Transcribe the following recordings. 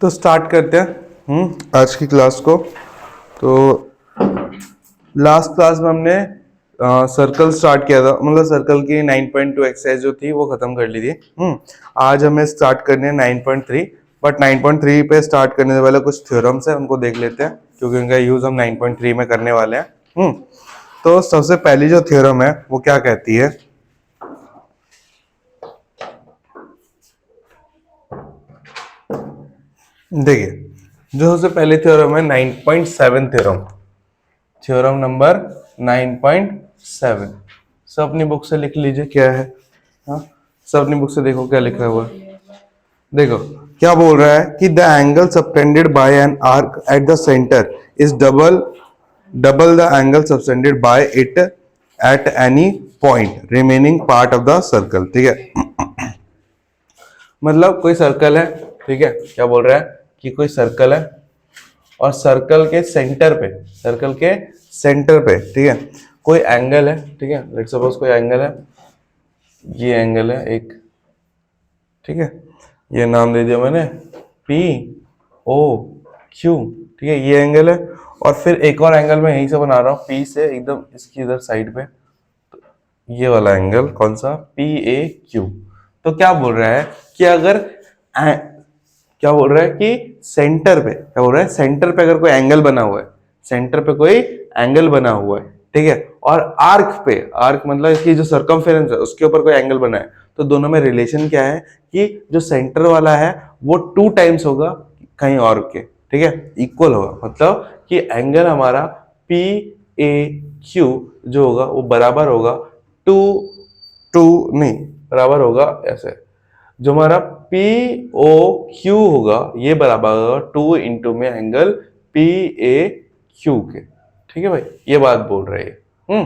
तो स्टार्ट करते हैं आज की क्लास को। तो लास्ट क्लास में हमने सर्कल स्टार्ट किया था, मतलब सर्कल की 9.2 एक्सरसाइज जो थी वो खत्म कर ली थी। आज हमें स्टार्ट करने हैं 9.3, बट 9.3 पे स्टार्ट करने से पहले कुछ थ्योरम्स है उनको देख लेते हैं, क्योंकि उनका यूज हम 9.3 में करने वाले हैं। तो सबसे पहली जो थ्योरम है वो क्या कहती है, देखिए जो सबसे पहले थ्योरम है 9.7 थ्योरम, थ्योरम नंबर 9.7। सब अपनी बुक से लिख लीजिए क्या है। हाँ, सब अपनी बुक से देखो क्या लिखा हुआ है। देखो क्या बोल रहा है कि the angle subtended bye an arc at the centre is double the angle subtended bye it at any point remaining part of the circle. ठीक है, मतलब कोई सर्कल है, ठीक है, क्या बोल रहा है कि कोई सर्कल है और सर्कल के सेंटर पे, सर्कल के सेंटर पे, ठीक है, कोई एंगल है। ठीक है, लेट्स सपोज कोई एंगल है, ये एंगल है एक, ठीक है, ये नाम दे दिया मैंने पी ओ क्यू। ठीक है, ये एंगल है और फिर एक और एंगल मैं यहीं से बना रहा हूँ पी से एकदम इसकी इधर साइड पे, तो ये वाला एंगल कौन सा, पी ए क्यू। तो क्या बोल रहा है कि अगर क्या बोल रहा है कि सेंटर पे, क्या बोल रहा है, सेंटर पे अगर कोई एंगल बना हुआ है, सेंटर पे कोई एंगल बना हुआ है, ठीक है, और आर्क पे, आर्क मतलब इसकी जो सर्कमफेरेंस है उसके ऊपर कोई एंगल बना है, तो दोनों में रिलेशन क्या है कि जो सेंटर वाला है वो 2 टाइम्स होगा कहीं और के, ठीक है, इक्वल होगा। मतलब कि एंगल हमारा पी ए क्यू जो होगा वो बराबर होगा टू टू नहीं, बराबर होगा ऐसे, जो हमारा पी ओ क्यू होगा ये बराबर होगा 2 इंटू में एंगल पी ए क्यू के। ठीक है भाई, ये बात बोल रहे हैं।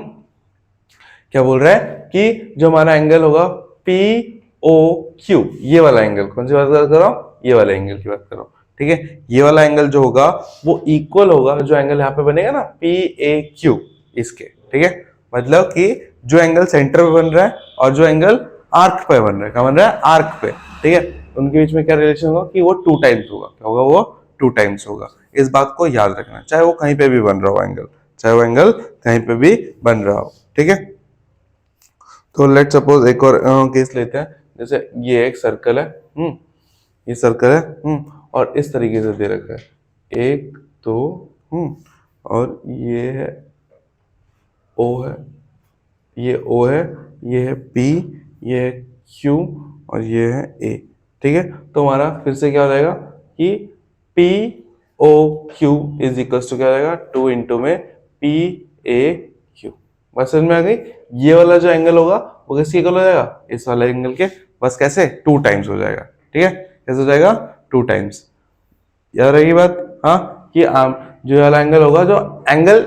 क्या बोल रहा है कि जो हमारा एंगल होगा पी ओ क्यू, ये वाला एंगल, कौन सी बात कर रहा हूं, ये वाला एंगल की बात कर रहा हूं। ठीक है, ये वाला एंगल जो होगा वो इक्वल होगा जो एंगल यहाँ पे बनेगा ना पी ए क्यू इसके। ठीक है, मतलब कि जो एंगल सेंटर पे बन रहा है और जो एंगल आर्क पे बन रहा है, क्या बन रहा है, आर्क पे, ठीक है, उनके बीच में क्या रिलेशन होगा कि वो 2 टाइम्स होगा। क्या होगा, वो 2 टाइम्स होगा। इस बात को याद रखना, चाहे वो कहीं पे भी बन रहा हो एंगल, चाहे वो एंगल कहीं पे भी बन रहा हो। ठीक है, तो लेट सपोज एक और केस लेते हैं, जैसे ये एक सर्कल है, ये सर्कल है, और इस तरीके से दे रखा है 1 2, और ये है ओ है, ये ओ है, ये है पी, ये है क्यू और ये है ए। ठीक है, तो हमारा फिर से क्या हो जाएगा कि P O Q is equal to क्या हो जाएगा 2 इंटू में पी ए क्यू। बस समझ में आ गई। ये वाला जो एंगल होगा वो किसके इक्वल हो जाएगा, इस वाले एंगल के, बस कैसे 2 टाइम्स हो जाएगा। ठीक है, कैसे हो जाएगा 2 टाइम्स, याद रहेगी बात। हाँ, कि जो वाला एंगल होगा, जो एंगल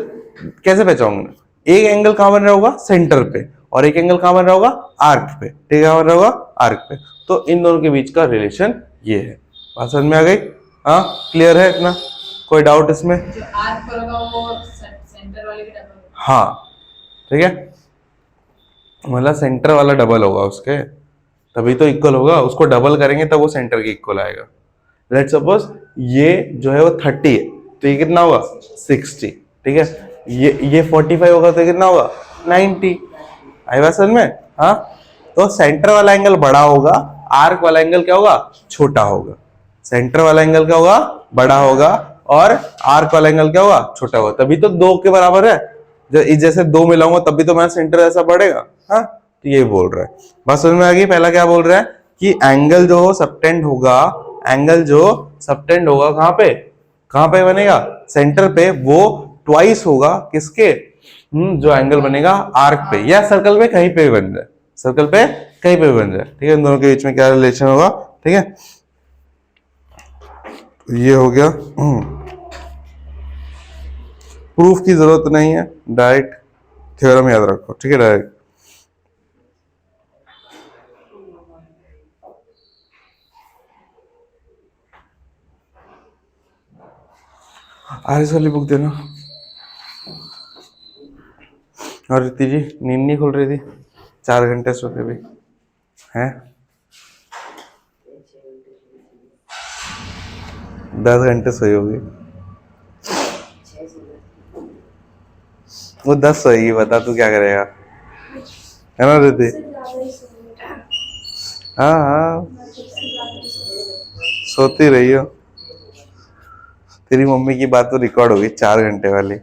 कैसे पहचानूंगा, एक एंगल कहां बन रहा होगा, सेंटर पे, और एक एंगल कहां बन रहा होगा, आर्क पे। ठीक है, कहां बन रहा होगा, आर्क पे। तो इन दोनों के बीच का रिलेशन ये है। बात समझ में आ गई। हाँ, क्लियर है इतना, कोई डाउट इसमें, जो आर्क पर होगा वो सेंटर वाले के डबल। हाँ ठीक है, मतलब सेंटर वाला डबल होगा उसके, तभी तो इक्वल होगा, उसको डबल करेंगे तब वो सेंटर के इक्वल आएगा। लेट सपोज ये जो है वो 30 है, तो ये कितना होगा 60। ठीक है, ये 45 होगा तो कितना होगा 90। आई बात समझ में। हाँ, तो सेंटर वाला एंगल बड़ा होगा, आर्क वाला एंगल क्या होगा, छोटा होगा। सेंटर वाला एंगल क्या होगा, बड़ा होगा, और आर्क वाला एंगल क्या होगा, छोटा होगा। तभी तो 2 के बराबर है, जैसे 2 मिलाऊंगा तभी तो मेरा सेंटर ऐसा बढ़ेगा। हाँ, तो ये बोल रहा है। बस समझ में आ गई। पहला क्या बोल रहा है कि एंगल जो सबटेंड होगा, एंगल जो सबटेंड होगा कहां पे बनेगा, सेंटर पे, वो ट्वाइस होगा किसके, जो एंगल बनेगा आर्क पे या सर्कल पे, कहीं पे भी बन जाए, सर्कल पे कहीं पे भी बन जाए। ठीक है, इन दोनों के बीच में क्या रिलेशन होगा। ठीक है, तो ये हो गया। प्रूफ की जरूरत नहीं है, डायरेक्ट थ्योरम याद रखो। ठीक है, डायरेक्ट। आरिस वाली बुक देना। और रीति जी नींद नहीं खुल रही थी, 4 घंटे सोते भी हैं। 10 घंटे सोई होगी वो, 10 सोएगी, बता तू क्या करेगा, है ना रिद्धि? हाँ हाँ, सोती रही हो। तेरी मम्मी की बात तो रिकॉर्ड होगी 4 घंटे वाली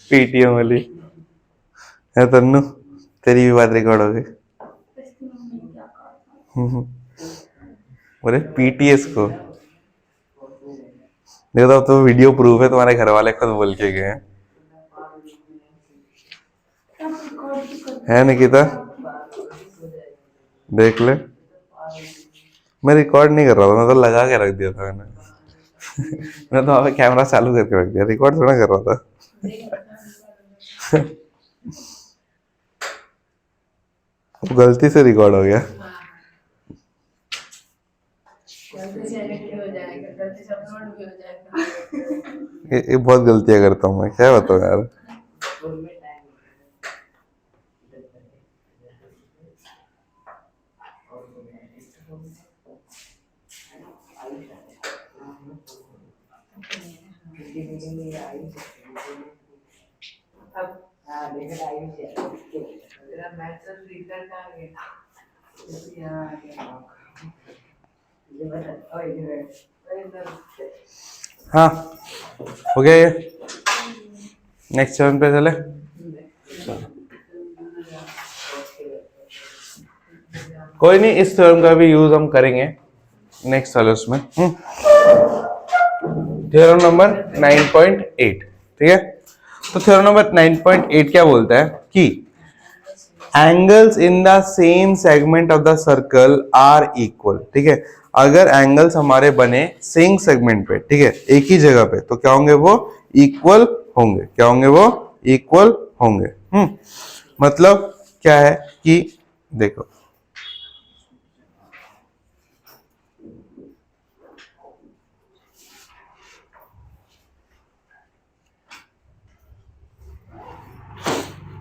पीटीएम वाली, है तन्नू? तेरी भी बात रिकॉर्ड होगी। बोले पीटीएस को देखो, तो वीडियो प्रूफ है, तुम्हारे घर वाले खुद बोल के गए हैं, है निकिता? देख ले, मैं रिकॉर्ड नहीं कर रहा था, मैं तो लगा के रख दिया था मैंने मैं तो वहाँ पे कैमरा चालू करके रख दिया, रिकॉर्ड थोड़ा कर रहा था वो गलती से रिकॉर्ड हो गया। गलती से edit भी हो जाएगा, गलती से upload भी हो जाएगा। ये बहुत गलतियां करता हूँ मैं, क्या बताऊँ यार। हाँ हो गया ये, नेक्स्ट चरण पे चले। कोई नहीं, इस थ्योरम का भी यूज हम करेंगे नेक्स्ट सॉल्यूशन में। थ्योरम नंबर 9.8, ठीक है। तो थ्योरम नंबर 9.8 क्या बोलता है कि angles in the same segment of the circle are equal, ठीक है। अगर एंगल्स हमारे बने सेम सेगमेंट पे, ठीक है, एक ही जगह पे, तो क्या होंगे वो? इक्वल होंगे। क्या होंगे वो? इक्वल होंगे। मतलब क्या है कि देखो,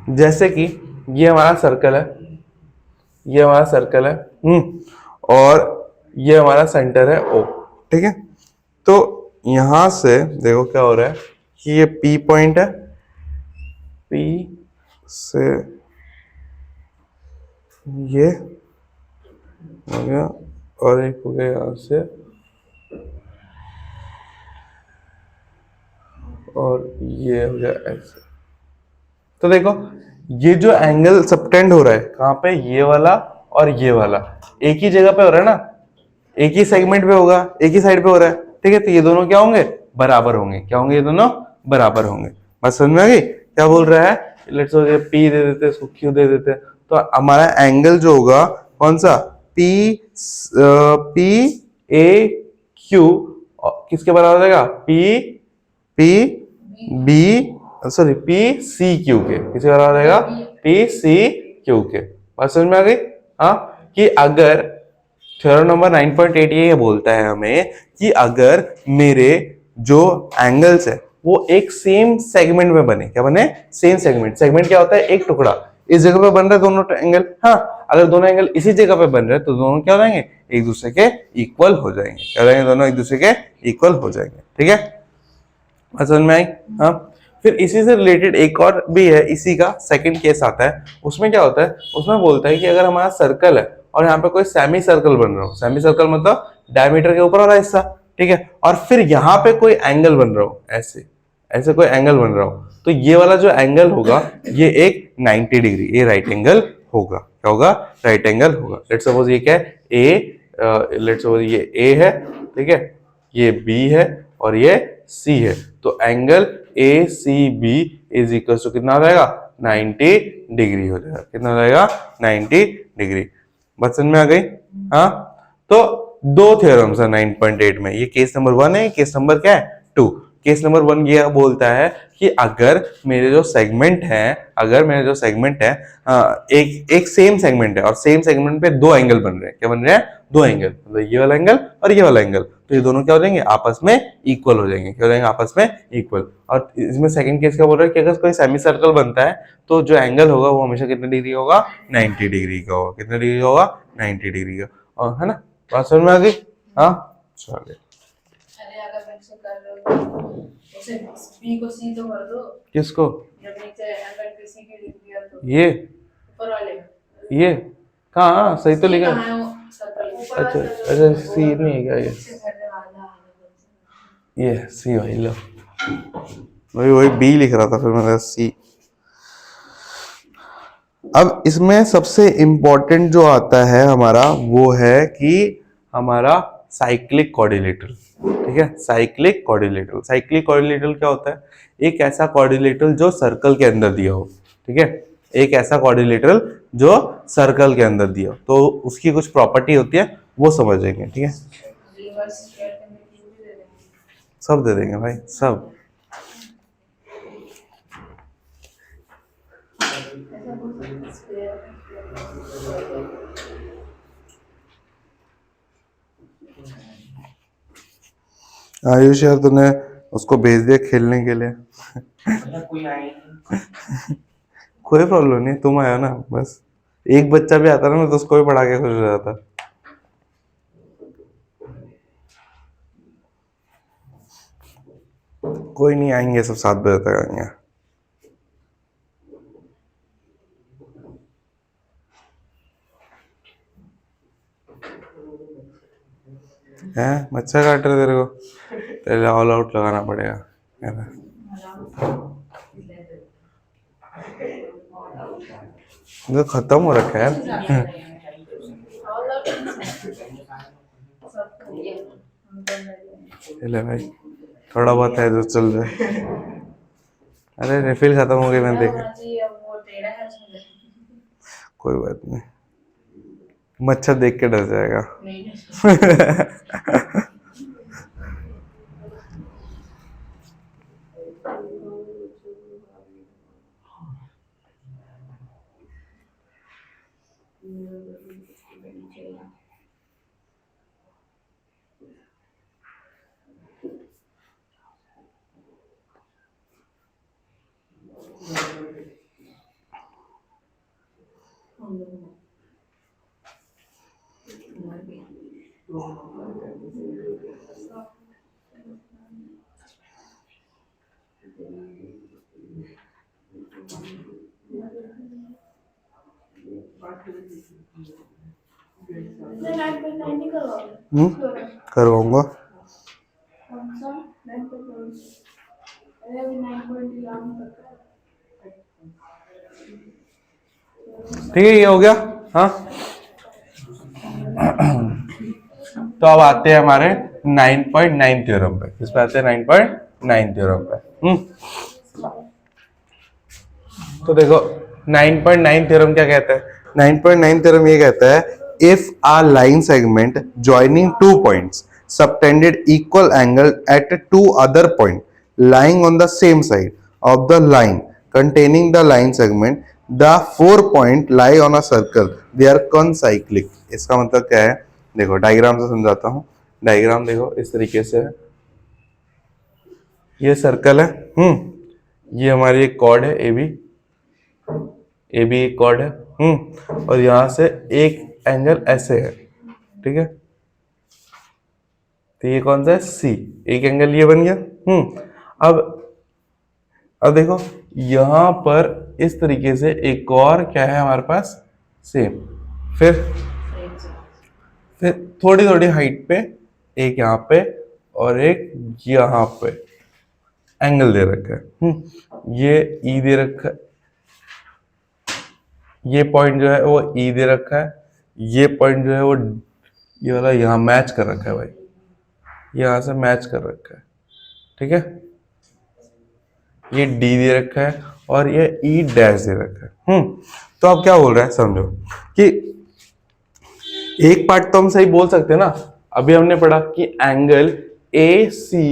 जैसे कि ये हमारा सर्कल है, ये हमारा सर्कल है, और ये हमारा सेंटर है ओ, ठीक है। तो यहां से देखो क्या हो रहा है कि ये P पॉइंट है, P से ये हो गया, और एक हो गया यहां से, और ये हो गया ऐसे। तो देखो ये जो एंगल सबटेंड हो रहा है कहाँ पे? ये वाला और ये वाला एक ही जगह पे हो रहा है ना, एक ही सेगमेंट पे होगा, एक ही साइड पे हो रहा है, ठीक है। तो ये दोनों क्या होंगे? बराबर होंगे। क्या होंगे? ये दोनों बराबर होंगे। बात समझ में आ गई? क्या बोल रहा है? लेट्स सपोज पी दे देते, इसको क्यू दे देते, तो हमारा एंगल जो होगा कौन सा? पी पी ए क्यू किसके बराबर हो जाएगा? P P B sorry P C Q के, किसके बराबर हो जाएगा? पी सी क्यू के। बात समझ में आ गई? हाँ, कि अगर थ्योरम नंबर 9.8 ये बोलता है हमें कि अगर मेरे जो एंगल्स है वो एक सेम सेगमेंट में बने। क्या बने? Same segment. सेगमेंट क्या होता है? एक टुकड़ा। इस जगह पे बन रहा है दोनों एंगल, हाँ, अगर दोनों एंगल इसी जगह पे बन रहे हैं तो दोनों क्या हो जाएंगे? एक दूसरे के इक्वल हो जाएंगे। क्या हो जाएंगे? दोनों एक दूसरे के इक्वल हो जाएंगे, ठीक है। समझ में आई? हाँ, फिर इसी से रिलेटेड एक और भी है, इसी का सेकंड केस आता है। उसमें क्या होता है? उसमें बोलता है कि अगर हमारा सर्कल है और यहाँ पे कोई सेमी सर्कल बन रहा हो, सेमी सर्कल मतलब डायमीटर के ऊपर वाला हिस्सा, ठीक है, और फिर यहाँ पे कोई एंगल बन रहा हो, ऐसे ऐसे कोई एंगल बन रहा हो, तो ये वाला जो एंगल होगा ये एक 90 डिग्री, ये राइट एंगल होगा। क्या होगा? राइट एंगल होगा। लेट्स सपोज ये क्या है? ए, लेट्स सपोज ये ए है, ठीक है, ये बी है और ये सी है, तो angle A C B is equal to कितना हो जाएगा? 90 डिग्री हो जाएगा। कितना हो जाएगा? 90 डिग्री। बात समझ में आ गई? हाँ, तो दो थ्योरम्स है 9.8 में। ये केस नंबर 1 है, केस नंबर क्या है? 2। केस नंबर 1 ये बोलता है कि अगर मेरे जो सेगमेंट है, अगर मेरे जो सेगमेंट है एक सेम सेगमेंट है और सेम सेगमेंट पे दो एंगल बन रहे हैं। क्या बन रहे हैं? दो एंगल, मतलब ये वाला एंगल और ये वाला एंगल, तो ये दोनों क्या हो जाएंगे? आपस में इक्वल हो जाएंगे। क्या हो जाएंगे? आपस में इक्वल। और इसमें सेकंड केस क्या बोल रहा है कि अगर कोई सेमी सर्कल बनता है तो जो एंगल होगा वो हमेशा कितने डिग्री होगा? 90 डिग्री का होगा। कितने डिग्री होगा? 90 डिग्री का, और है ना। बात समझ में आ गई? हाँ, चलिए, अरे अगर मेरे से कर रहे हो उसे बी को सी तो कर दो, किसको? जब नीचे अगर किसी की लिख दिया तो ये ऊपर वाले ये कहाँ सही तो सी लिखा कहाँ है। है वो सर्कल ऊपर अच्छा वाला जो अच्छा, वो सी वाला नहीं है क्या ये? उससे करने वाला ये सी भाई, लो वही वही बी लिख रहा था, फिर मैंने सी। अब इसमें सबसे इम्पोर्टेंट जो आता है हमारा वो है कि हमारा साइक्लिक क्वाड्रिलेटरल। ठीक है, साइक्लिक क्वाड्रिलेटरल। साइक्लिक क्वाड्रिलेटरल क्या होता है? एक ऐसा क्वाड्रिलेटरल जो सर्कल के अंदर दिया हो। ठीक है, एक ऐसा क्वाड्रिलेटरल जो सर्कल के अंदर दिया हो, तो उसकी कुछ प्रॉपर्टी होती है, वो समझेंगे। ठीक है, रिवर्स स्क्वायर करने के लिए भी दे देंगे। सब दे देंगे भाई, सब। ऐसा कुछ स्क्वायर आयुष यार, तूने उसको भेज दिया खेलने के लिए। कोई आए नहीं। कोई प्रॉब्लम नहीं, तुम आया ना बस। एक बच्चा भी आता ना, मैं तो उसको भी पढ़ा के खुश हो जाता। कोई नहीं, आएंगे सब 7 बजे तक आएंगे। हैं, मच्छर काट रहे तेरे को? तेरे ऑल आउट लगाना पड़ेगा। तो खत्म हो रखा है यार। ले भाई, थोड़ा बहुत है जो चल जाए। अरे रिफिल खत्म हो गई, मैंने देखा। कोई बात नहीं, मच्छर देख के डर जाएगा। करवाऊंगा। ठीक है, ये हो गया। हाँ, तो अब आते हैं हमारे 9.9 थ्योरम पे। किस पे आते हैं? 9.9 थ्योरम पे। तो देखो 9.9 थ्योरम क्या कहता है? 9.9 थ्योरम ये कहता है, if a line segment joining two points subtended equal angle at two other point lying on the same side of the line containing the line segment, the 4 point lie on a circle, they are concyclic। इसका मतलब क्या है? देखो diagram से समझाता हूँ। Diagram देखो इस तरीके से है, ये सर्कल है। ये हमारी एक कॉर्ड है ए बी एक कॉर्ड है। और यहां से एक एंगल ऐसे है। ठीक है, तो ये कौन सा है? सी। एक एंगल ये बन गया। अब देखो यहां पर इस तरीके से एक और क्या है हमारे पास? सेम। फिर थोड़ी थोड़ी हाइट पे एक यहाँ पे और एक यहाँ पे एंगल दे रखा है। ये ई दे रखा है, ये पॉइंट जो है वो ई दे रखा है, ये पॉइंट जो है वो ये वाला यहाँ मैच कर रखा है भाई, यहाँ से मैच कर रखा है। ठीक है, ये डी दे रखा है और ये ई डैश दे रखा है। तो अब क्या बोल रहा है समझो कि एक पार्ट तो हम सही बोल सकते हैं ना। अभी हमने पढ़ा कि angle A C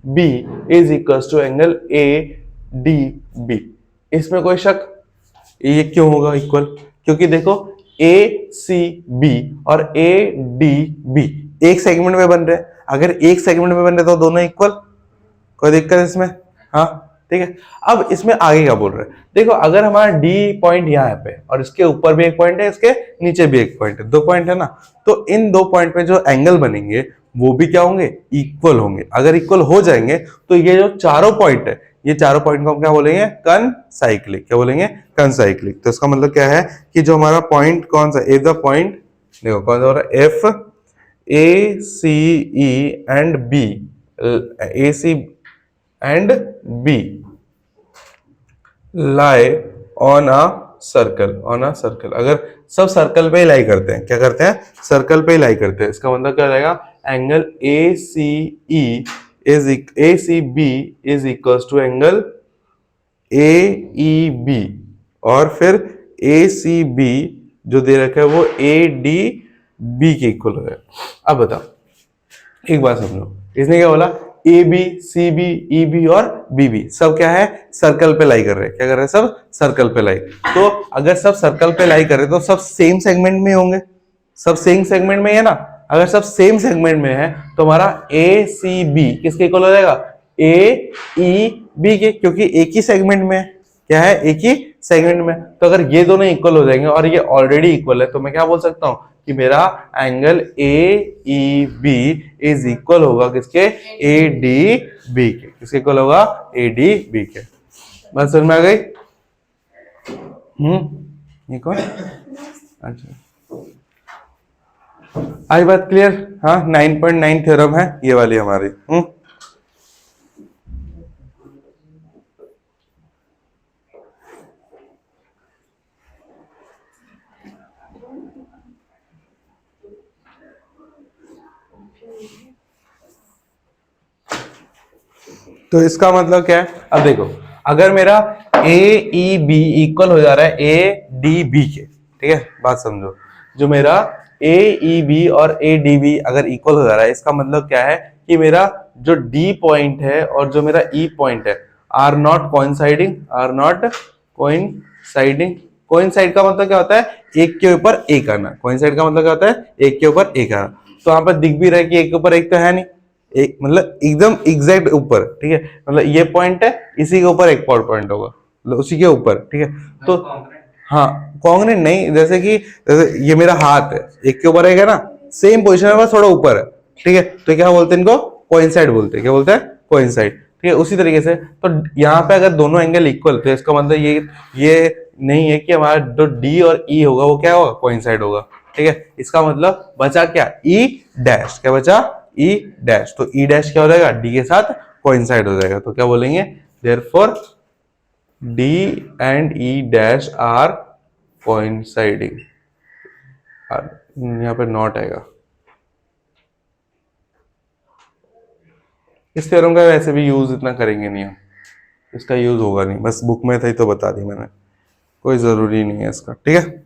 B is equal to angle A D B. इसमें कोई शक? ये क्यों होगा इक्वल? क्योंकि देखो ए सी बी और ए डी बी एक सेगमेंट में बन रहे हैं। अगर एक सेगमेंट में बन रहे तो दोनों इक्वल, कोई दिक्कत इसमें? हाँ, ठीक है। अब इसमें आगे क्या बोल रहे हैं, देखो अगर हमारा डी पॉइंट यहाँ पे और इसके ऊपर भी एक पॉइंट है, इसके नीचे भी एक पॉइंट है, 2 पॉइंट है ना, तो इन 2 पॉइंट में जो एंगल बनेंगे वो भी क्या होंगे, इक्वल होंगे। अगर इक्वल हो जाएंगे तो ये जो चारों पॉइंट है, ये चारों पॉइंट को हम क्या बोलेंगे, कनसाइक्लिक। क्या बोलेंगे, कनसाइक्लिक। तो इसका मतलब क्या है कि जो हमारा पॉइंट कौन सा, इफ द पॉइंट, देखो कौन सा हो रहा है, F A C E and B, A C and B lie on a circle, on a circle. अगर सब सर्कल पे ही लाई करते हैं, क्या करते हैं, सर्कल पे ही लाई करते हैं, इसका मतलब क्या हो जाएगा, angle A C E is A C B is equal to angle A E B, और फिर ए सी बी जो दे रखा है वो ए डी बी के इक्वल हो जाएगा। अब बताओ, एक बात समझो, इसने क्या बोला, A B C B E B और बी बी सब क्या है, सर्कल पे लाई कर रहे हैं। क्या कर रहे हैं, सब सर्कल पे लाई। तो अगर सब सर्कल पे लाई कर रहे हैं तो सब सेम सेगमेंट में होंगे, सब सेम सेगमेंट में है ना। अगर सब सेम सेगमेंट में है तो हमारा ए सी बी किसके इक्वल हो जाएगा, ए ई बी के, क्योंकि एक ही सेगमेंट में है। क्या है, एक ही सेगमेंट में। तो अगर ये दोनों इक्वल हो जाएंगे और ये ऑलरेडी इक्वल है तो मैं क्या बोल सकता हूं कि मेरा angle A E B is equal होगा किसके, ए डी बी के। किसके इक्वल होगा, ए डी बी के। बात समझ में आ गई? ये कौन, अच्छा आई बात क्लियर? हाँ, 9.9 थ्योरम है ये वाली हमारी। तो इसका मतलब क्या है, अब देखो अगर मेरा ए ई बी इक्वल हो जा रहा है ए डी बी के, ठीक है, बात समझो, जो मेरा ए ई बी और ए डी बी अगर इक्वल हो जा रहा है, इसका मतलब क्या है कि मेरा जो डी पॉइंट है और जो मेरा ई पॉइंट है are not coinciding, are not coinciding. Coincide का मतलब क्या होता है, एक के ऊपर एक आना। कोइंसाइड का मतलब क्या होता है, एक के ऊपर एक आना। तो यहाँ पर दिख भी रहा है कि एक के ऊपर एक तो है नहीं, एक मतलब एकदम एग्जैक्ट ऊपर, ठीक है, मतलब ये पॉइंट है, इसी के ऊपर एक और पॉइंट होगा, मतलब उसी के ऊपर, ठीक है। तो हाँ, कॉन्ग्रेंट नहीं, जैसे ये मेरा हाथ है, एक के ऊपर एक है ना, सेम पोजीशन में बस थोड़ा ऊपर है, ठीक है, तो क्या बोलते हैं इनको, कोइंसाइड बोलते हैं। क्या बोलते हैं, कोइंसाइड, ठीक है। उसी तरीके से तो यहाँ पे अगर दोनों एंगल इक्वल, तो इसका मतलब ये नहीं है कि हमारा जो डी और ई होगा वो क्या होगा, कोइंसाइड होगा, ठीक है। इसका मतलब बचा क्या, ई डैश, क्या बचा, ई डैश। तो ई डैश क्या हो जाएगा, डी के साथ कोइंसाइड हो जाएगा। तो क्या बोलेंगे, therefore D and E dash are coinciding. यहाँ पे नॉट आएगा। इस थ्योरम का वैसे भी यूज इतना करेंगे नहीं हम, इसका यूज होगा नहीं, बस बुक में था ही तो बता दी मैंने, कोई जरूरी नहीं है इसका, ठीक है।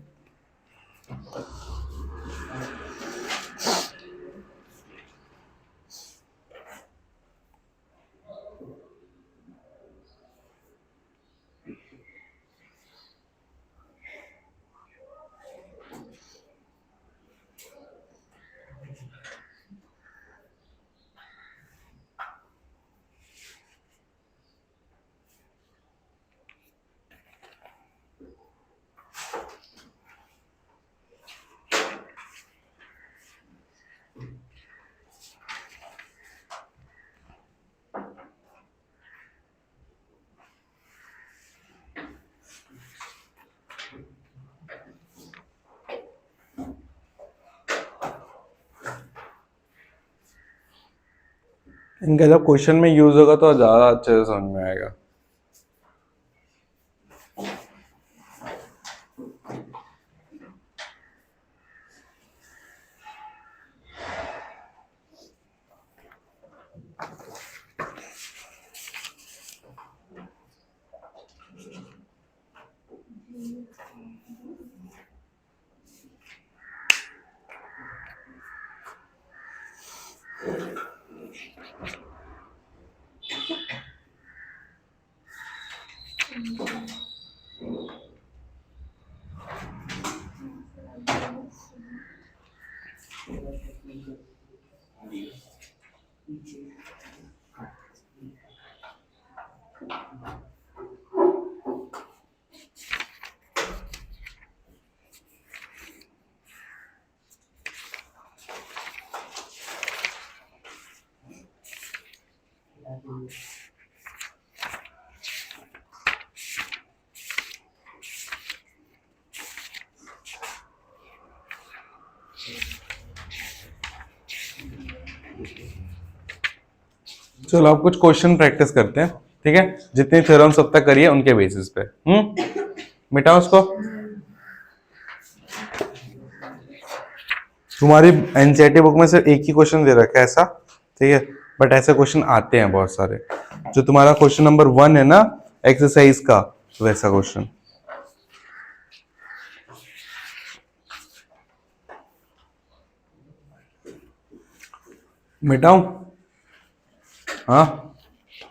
इनका जब क्वेश्चन में यूज होगा तो ज्यादा अच्छे से समझ में आएगा। चलो अब कुछ क्वेश्चन प्रैक्टिस करते हैं, ठीक है। जितने थ्योरम्स अब तक करिए उनके बेसिस पे। मिटाओ उसको। तुम्हारी एनसीईआरटी बुक में सिर्फ एक ही क्वेश्चन दे रखा है ऐसा, ठीक है, बट ऐसे क्वेश्चन आते हैं बहुत सारे। जो तुम्हारा क्वेश्चन नंबर 1 है ना एक्सरसाइज का, वैसा क्वेश्चन। मिटाऊं? हाँ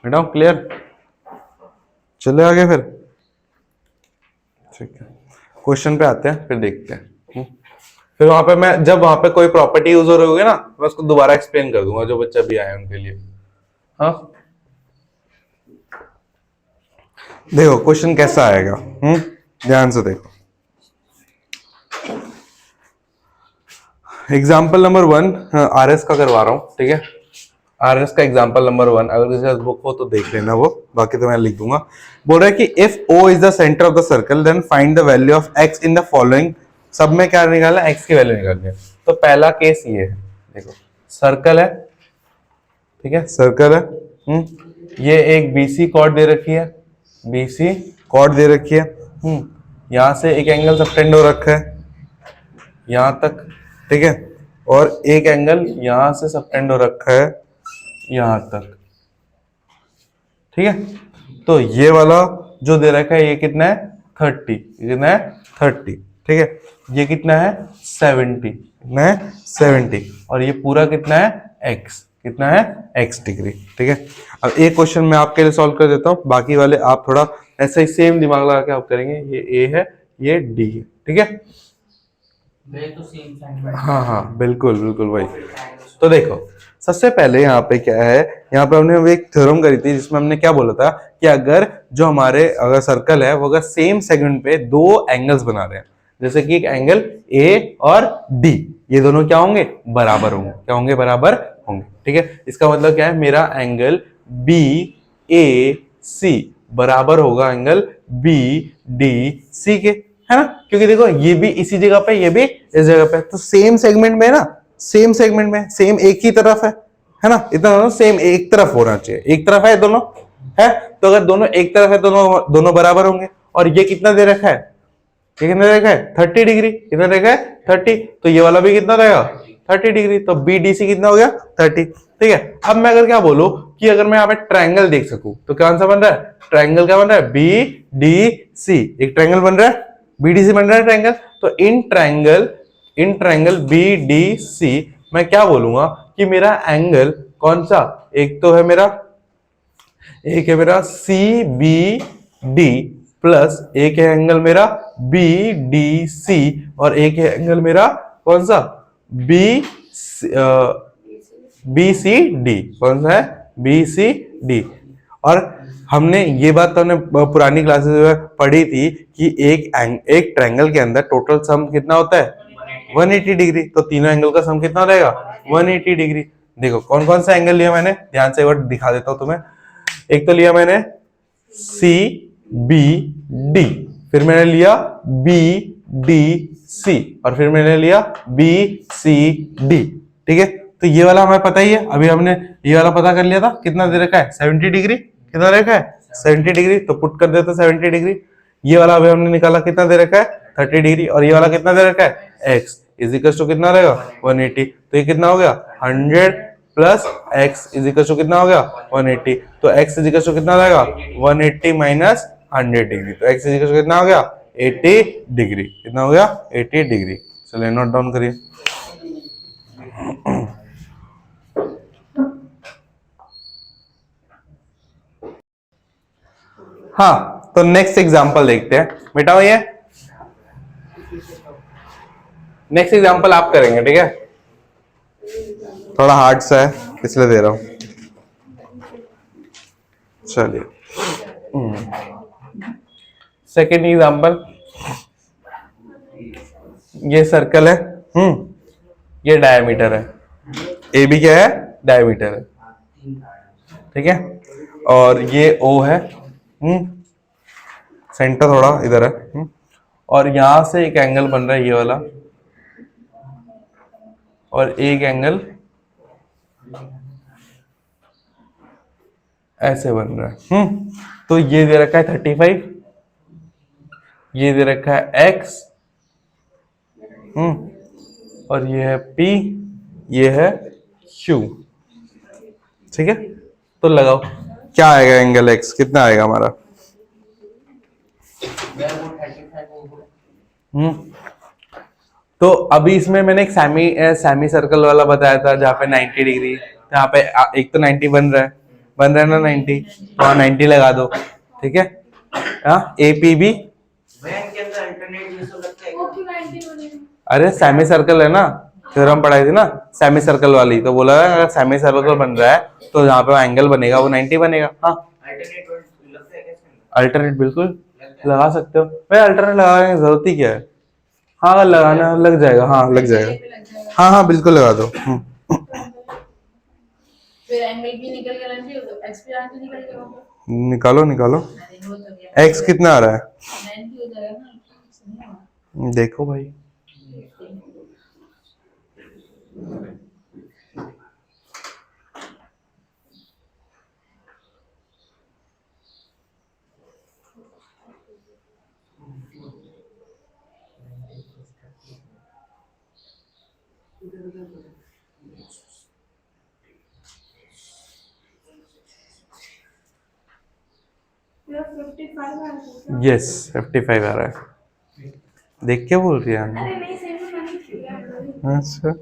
मिटाऊं? क्लियर? चले आगे फिर, ठीक है। क्वेश्चन पे आते हैं फिर देखते हैं। फिर वहां पे मैं जब वहां पे कोई प्रॉपर्टी यूज हो रही होगी ना, मैं उसको दोबारा एक्सप्लेन कर दूंगा जो बच्चा भी आया है उनके लिए। हाँ देखो क्वेश्चन कैसा आएगा, ध्यान से देखो। एग्जाम्पल नंबर 1 आरएस का करवा रहा हूं, ठीक है। आरएस का एग्जाम्पल नंबर 1 अगर किसी पास बुक हो तो देख लेना, वो बाकी तो मैं लिख दूंगा। बोल रहा है कि if O is the centre of the circle then find the value of x in the following. सब में क्या निकालना है? एक्स की वैल्यू निकालनी है। तो पहला केस ये है, देखो सर्कल है, ठीक है, सर्कल है। ये एक बीसी कॉर्ड दे रखी है, बीसी कॉर्ड दे रखी है। यहां से एक एंगल सबटेंड हो रखा है यहां तक, ठीक है, और एक एंगल यहां से सबटेंड हो रखा है यहां तक, ठीक है। तो ये वाला जो दे रखा है ये कितना है? 30। कितना है? 30, ठीक है। ये कितना है? 70। कितना है? 70। और ये पूरा कितना है? x। कितना है? x डिग्री, ठीक है। अब एक क्वेश्चन मैं आपके लिए सॉल्व कर देता हूं, बाकी वाले आप थोड़ा ऐसे ही सेम दिमाग लगा के आप करेंगे। ये a है, ये d है, ठीक है। तो सेम सेंटीमीटर। हाँ हाँ बिल्कुल बिल्कुल वही। तो देखो सबसे पहले यहाँ पे क्या है, यहाँ पे हमने एक थ्योरम करी थी जिसमें हमने क्या बोला था कि अगर जो हमारे अगर सर्कल है वो अगर सेम सेगमेंट पे दो एंगल्स बना रहे हैं, जैसे कि एक एंगल ए और डी, ये दोनों क्या होंगे? बराबर होंगे। क्या होंगे? बराबर होंगे, ठीक है। इसका मतलब क्या है? मेरा एंगल बी ए सी बराबर होगा एंगल बी डी सी के, है ना। क्योंकि देखो ये भी इसी जगह पे, ये भी इस जगह पे, तो सेम सेगमेंट में ना, सेम सेगमेंट में सेम एक ही तरफ है ना। इतना दोनों सेम एक तरफ होना चाहिए, एक तरफ है दोनों, है। तो अगर दोनों एक तरफ है दोनों बराबर होंगे। और ये कितना दे रखा है? ये कितना दे रखा है? 30 डिग्री। कितना दे रखा है? 30। तो ये वाला भी कितना रहेगा? 30 डिग्री। तो बी डी सी कितना हो गया? 30, ठीक है। अब मैं अगर क्या बोलूं कि अगर मैं यहाँ पे ट्रायंगल देख सकूं तो कौन सा बन रहा है? ट्रायंगल क्या बन रहा है? B D C. एक ट्रायंगल बन रहा है, बीडीसी बन रहा है ट्रायंगल। तो in triangle B D C मैं क्या बोलूंगा कि मेरा एंगल कौन सा? एक तो है मेरा, एक है मेरा सी बी डी प्लस एक है एंगल मेरा बी डी सी और एक है एंगल मेरा कौन सा? B B C D. कौन सा है? B C D. और हमने ये बात तो हमने पुरानी क्लासेस में पढ़ी थी कि एक ट्रायंगल के अंदर टोटल सम कितना होता है? 180 डिग्री। तो तीनों एंगल का सम कितना रहेगा? 180 डिग्री। देखो कौन कौन सा एंगल लिया मैंने, ध्यान से एक बार दिखा देता हूं तुम्हें। एक तो लिया मैंने सी बी डी, फिर मैंने लिया बी डी सी और फिर मैंने लिया बी सी डी, ठीक है। तो ये वाला हमें पता ही है, अभी हमने ये वाला पता कर लिया था। कितना दे रखा है? 70 डिग्री। कितना रखा है? 70 डिग्री। तो पुट कर देते 70 डिग्री। ये वाला अभी हमने निकाला, कितना दे रखा है? 30 डिग्री। और ये वाला कितना दे रखा है? x इज इक्वल टू कितना रहेगा? 180। तो ये कितना हो गया? 100 plus x is equal to कितना हो गया? 180। तो x इज इक्वल टू कितना रहेगा? 180 माइनस 100 डिग्री। तो x इज इक्वल टू कितना हो गया? 80 डिग्री। कितना हो गया? 80 डिग्री। चलिए नोट डाउन करिए। हाँ तो नेक्स्ट एग्जांपल देखते हैं। मिटाओ ये। नेक्स्ट एग्जांपल आप करेंगे, ठीक है। थोड़ा हार्ड सा है इसलिए दे रहा हूं। चलिए सेकेंड एग्जांपल। ये सर्कल है, ये डायमीटर है। ए बी क्या है? डायमीटर है। ठीक है, और ये O है, सेंटर थोड़ा इधर है, और यहां से एक एंगल बन रहा है ये वाला, और एक एंगल ऐसे बन रहा है। तो ये दे रखा है 35, ये दे रखा है x, और ये है P, ये है Q। ठीक है, तो लगाओ क्या आएगा, एंगल x कितना आएगा हमारा। तो अभी इसमें मैंने एक सेमी सर्कल वाला बताया था जहाँ पे 90 डिग्री, यहाँ पे एक तो 90 बन रहा है ना 90, तो हाँ 90 लगा दो। ठीक है, हाँ APB, वो क्यों 90 बनेगा? अरे सेमी सर्कल है ना, थ्योरम पढ़ाई थी ना सेमी सर्कल वाली, तो बोला अगर सेमी सर्कल बन रहा है तो जहाँ पे एंगल बनेगा वो 90 बनेगा। हाँ अल्टरनेट बिल्कुल लगा सकते हो भाई, अल्टरनेट लगाने की जरूरत ही क्या है। हाँ अगर लगाना लग जाएगा, हाँ लग जाएगा, हाँ हाँ बिल्कुल लगा दो। फिर एंगल भी निकल गया 90, तो एक्स भी आगे निकल गया होगा। निकालो निकालो, अरे वो तो गया, x कितना आ रहा है 90 हो जाएगा ना, नहीं होगा। देखो भाई, यस 55 आ रहा है, देख के बोल रही है अरे यार। नहीं, सही में मैंने किया। अच्छा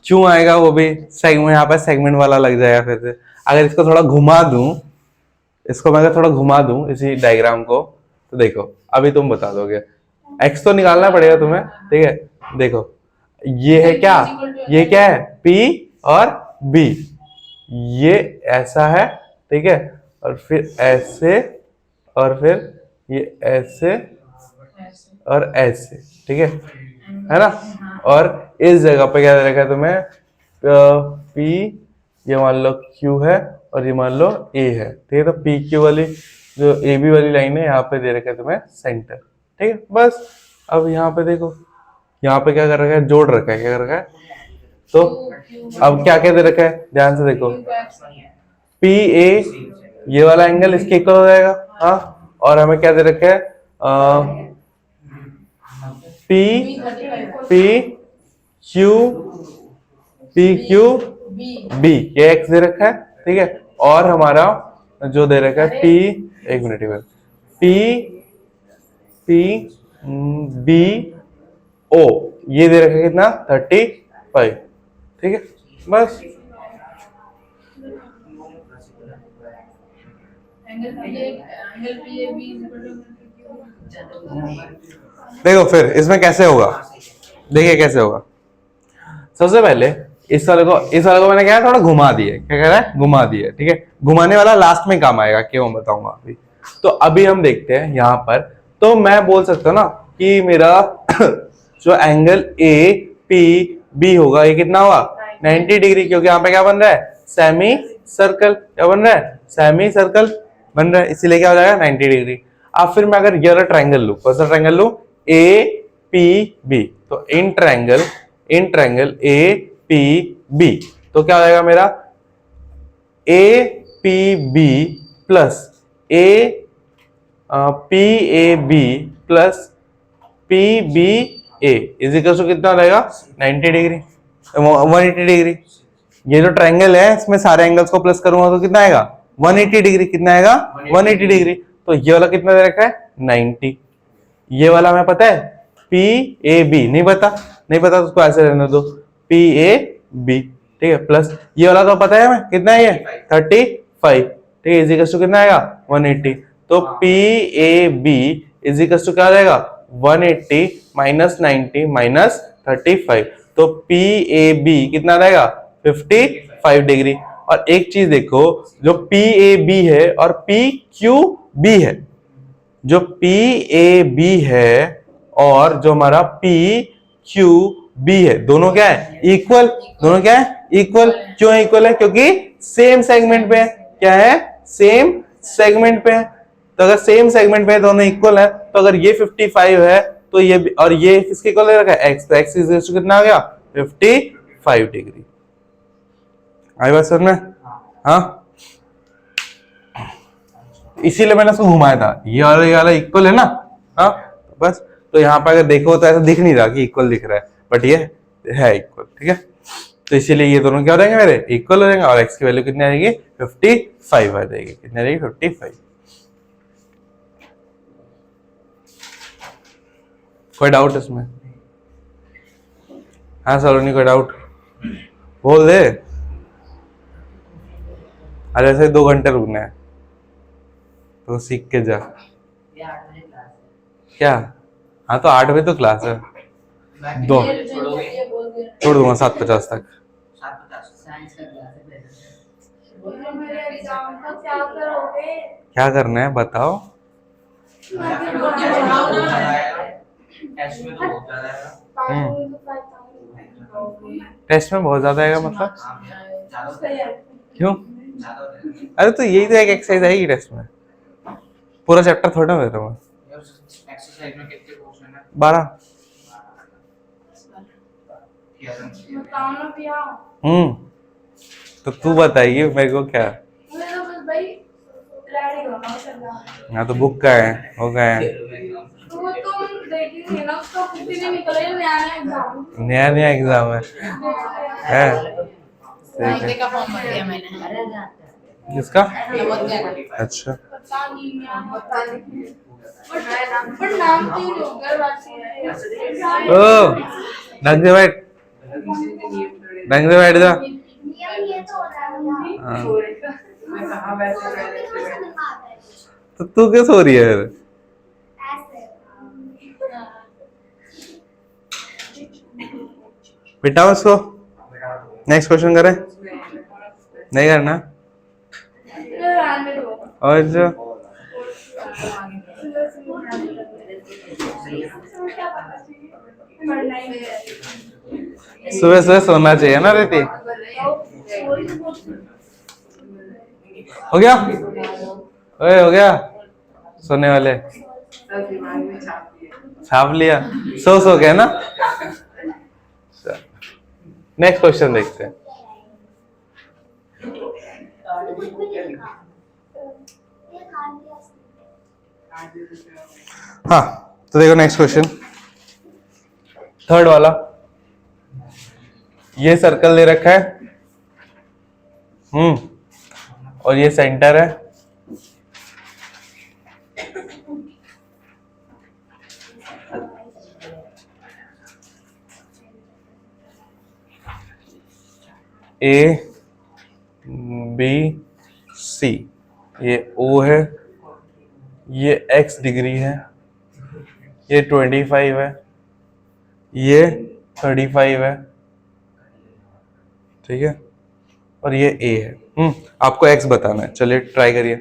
क्यों आएगा वो भी सेगमेंट, यहाँ पर सेगमेंट वाला लग जाएगा फिर से। अगर इसको थोड़ा घुमा दूं, इसको मैं अगर थोड़ा घुमा दूं इसी डायग्राम को, तो देखो अभी तुम बता दोगे, x तो निकालना पड़ेगा तुम्हें। ठीक है, देखो ये है क्या, ये क्या है P और B, ये ऐसा है। ठीक है, और फिर ऐसे, और फिर ये ऐसे और ऐसे। ठीक है ना, और इस जगह पे क्या दे रखा है तुम्हें, P, ये मान लो Q है, और ये मान लो A है। ठीक है, तो PQ वाली जो AB वाली लाइन है यहाँ पे दे रखा है तुम्हें सेंटर। ठीक है, बस अब यहाँ पे देखो, यहाँ पे क्या कर रखा है, जोड़ रखा है, क्या कर रखा है, तो अब क्या क्या दे रखा है, ध्यान से देखो, PA ये वाला एंगल इसके इक्वल हो जाएगा। हाँ, और हमें क्या दे रखा है, PQ ये x दे रखा है। ठीक है, और हमारा जो दे रखा है एक मिनट B O ये दे रखा है कितना, 35। ठीक है, बस देखो फिर इसमें कैसे होगा, देखिए कैसे होगा। सबसे पहले इस वाले को मैंने क्या है, थोड़ा घुमा दिए, क्या कह रहा है, घुमा दिए। ठीक है, घुमाने वाला लास्ट में काम आएगा, क्यों बताऊंगा अभी। तो अभी हम देखते हैं यहाँ पर, तो मैं बोल सकता हूँ ना कि मेरा जो एंगल APB होगा ये कितना हुआ, 90 डिग्री, क्योंकि यहाँ पे क्या बन रहा है, सेमी सर्कल। क्या बन रहा है, सेमी सर्कल बन रहा है, इसीलिए क्या हो जाएगा 90 डिग्री। अब फिर मैं अगर ये वाला ट्रायंगल लूं, कौन सा ट्रायंगल लूं, APB, तो इन ट्रायंगल APB, तो क्या हो जाएगा मेरा, APB plus PAB plus PBA is equal to कितना हो जाएगा, 90 डिग्री, 180 डिग्री। ये जो ट्रायंगल है इसमें सारे एंगल्स को प्लस करूंगा तो कितना आएगा, 180 डिग्री। कितना आएगा, 180 डिग्री। तो ये वाला कितना दे रखा है, 90। ये वाला हमें पता है PAB, नहीं पता तो उसको ऐसे रहने दो, PAB। ठीक है, प्लस ये वाला तो पता है हमें कितना है, ये 35। ठीक है, इज इक्वल टू कितना आएगा, 180। तो PAB इज इक्वल टू क्या आ जाएगा, 180 माइनस 90 माइनस 35। तो PAB कितना रहेगा, 55 डिग्री। और एक चीज देखो, जो पी ए बी है और पी क्यू बी है, जो पी ए बी है और जो हमारा पी क्यू बी है, दोनों क्या है? इक्वल। दोनों क्या है? इक्वल। क्यों इक्वल है? क्योंकि सेम सेगमेंट पे है। क्या है? सेम सेगमेंट पे है। तो अगर सेम सेगमेंट पे है, दोनों इक्वल है, तो अगर ये 55 है तो ये भी, और ये किसके इक्वल रखा है? एक्स। तो एक्स इज कितना आ गया? 55 डिग्री। आई बात समझ में? हाँ, इसीलिए मैंने उसको घुमाया था, ये वाला इक्वल है ना। हाँ, बस। तो यहाँ पर अगर देखो तो ऐसा दिख नहीं रहा कि इक्वल दिख रहा है, बट ये है इक्वल। ठीक है, तो इसीलिए ये दोनों क्या हो जाएंगे मेरे? इक्वल हो जाएंगे। और एक्स की वैल्यू कितनी आएगी? 55 आ जाएगी। कितनी आ जाएगी? 55। कोई डाउट इसमें? हाँ सलोनी, कोई डाउट? बोल दे। अरे ऐसे 2 घंटे रुकना है तो सीख के जा। ये 8 बजे क्लास है। क्या? हाँ, तो 8 बजे तो क्लास है। बाकी दो। ये छोड़ोगे? छोड़ दूंगा 7:50 तक। 7:50 साइंस का क्लास है पहले। बोलो मेरे एग्जाम का क्या करोगे? क्या करना है बताओ? टेस्ट में तो बहुत ज्यादा है। टेस्ट में बहुत ज्यादा आएगा मतलब? ज्यादा क्यों? ज्यादा हो जाएगा। अरे तो यही तो एक एक्सरसाइज आएगी टेस्ट में, पूरा चैप्टर थोड़ा ना दे रहा हूँ। एक्सरसाइज में कितने क्वेश्चन है? 12। बताओ ना भैया। तो तू बताइए मेरे को क्या? मैं तो बस भाई रेडी होना चलना। हाँ, तो बुक का है, हो गया है। तो वो तुम देखेंगे ना, उसका कुछ भी नहीं निकला, ये नया नया एग्जाम नया नया एग्जाम है। नवोदय का फॉर्म भर दिया मैंने। किसका? नवोदय का। अच्छा। पता नहीं नया पता नहीं, बट नाम तो ही होगा वैसे। ओ, ढंग से बैठ, ढंग से बैठ जा। हाँ। तो तू क्यों सो रही है फिर? बिठाओ इसको। नेक्स्ट क्वेश्चन करें? नहीं करना? और जो सुबह सुबह सोना चाहिए ना रेती। हो गया? ओए, हो गया? सोने वाले छाप लिया, सो गया ना। नेक्स्ट क्वेश्चन देखते हैं। हाँ, तो देखो नेक्स्ट क्वेश्चन, थर्ड वाला। ये सर्कल दे रखा है, और ये सेंटर है। ए बी सी, ये ओ है, ये x डिग्री है, ये 25 है, ये 35 है, ठीक है, और ये a है। आपको x बताना है। चलिए ट्राई करिए।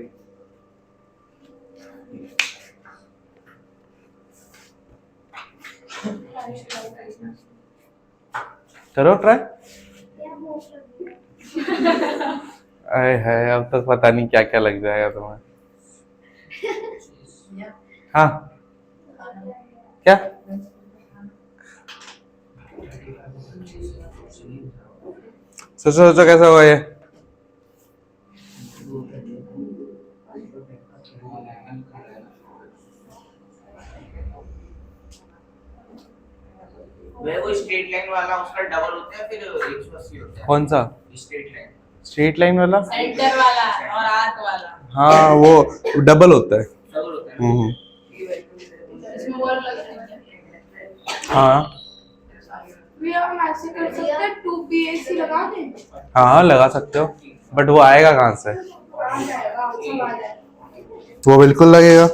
करो ट्राई। अरे है, अब तक पता नहीं क्या क्या लग जाएगा तुम्हें। हाँ, क्या? सोचो सोचो कैसा हुआ ये? वो स्ट्रेट लाइन वाला उसका डबल होता है, फिर 180 होता है। कौन सा स्ट्रेट लाइन? स्ट्रेट लाइन वाला? सेंटर वाला और आर्क वाला। हाँ, वो डबल होता है। डबल होता है। इसमें वो लग रहा है। हाँ भैया हम ऐसे कर सकते हैं 2PAC लगा दें? हाँ, लगा सकते हो, बट वो आएगा कहाँ से? आ जाएगा, सब आ जाएगा। वो बिल्कुल लगेगा।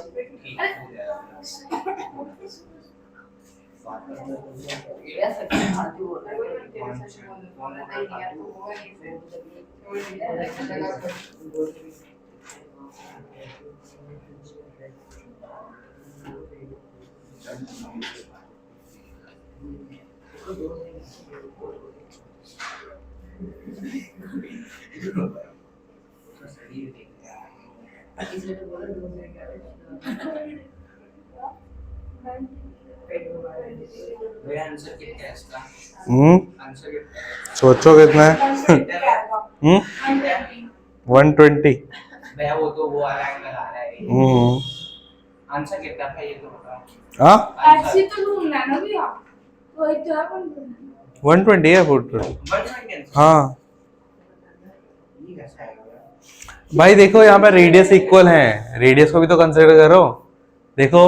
मेरा आंसर कितना है इसका? आंसर कितना है? सोचो कितना है? 120। भैया वो तो वो वाला एंगल आ रहा है। आंसर कितना था ये तो बताओ। हाँ ऐसे तो ढूंढना है ना भैया, तो एक जगह पर ढूंढना 120 है फुट। 120 हाँ ये कैसा है? भाई देखो यहाँ पे रेडियस इक्वल है, रेडियस को भी तो कंसिडर करो। देखो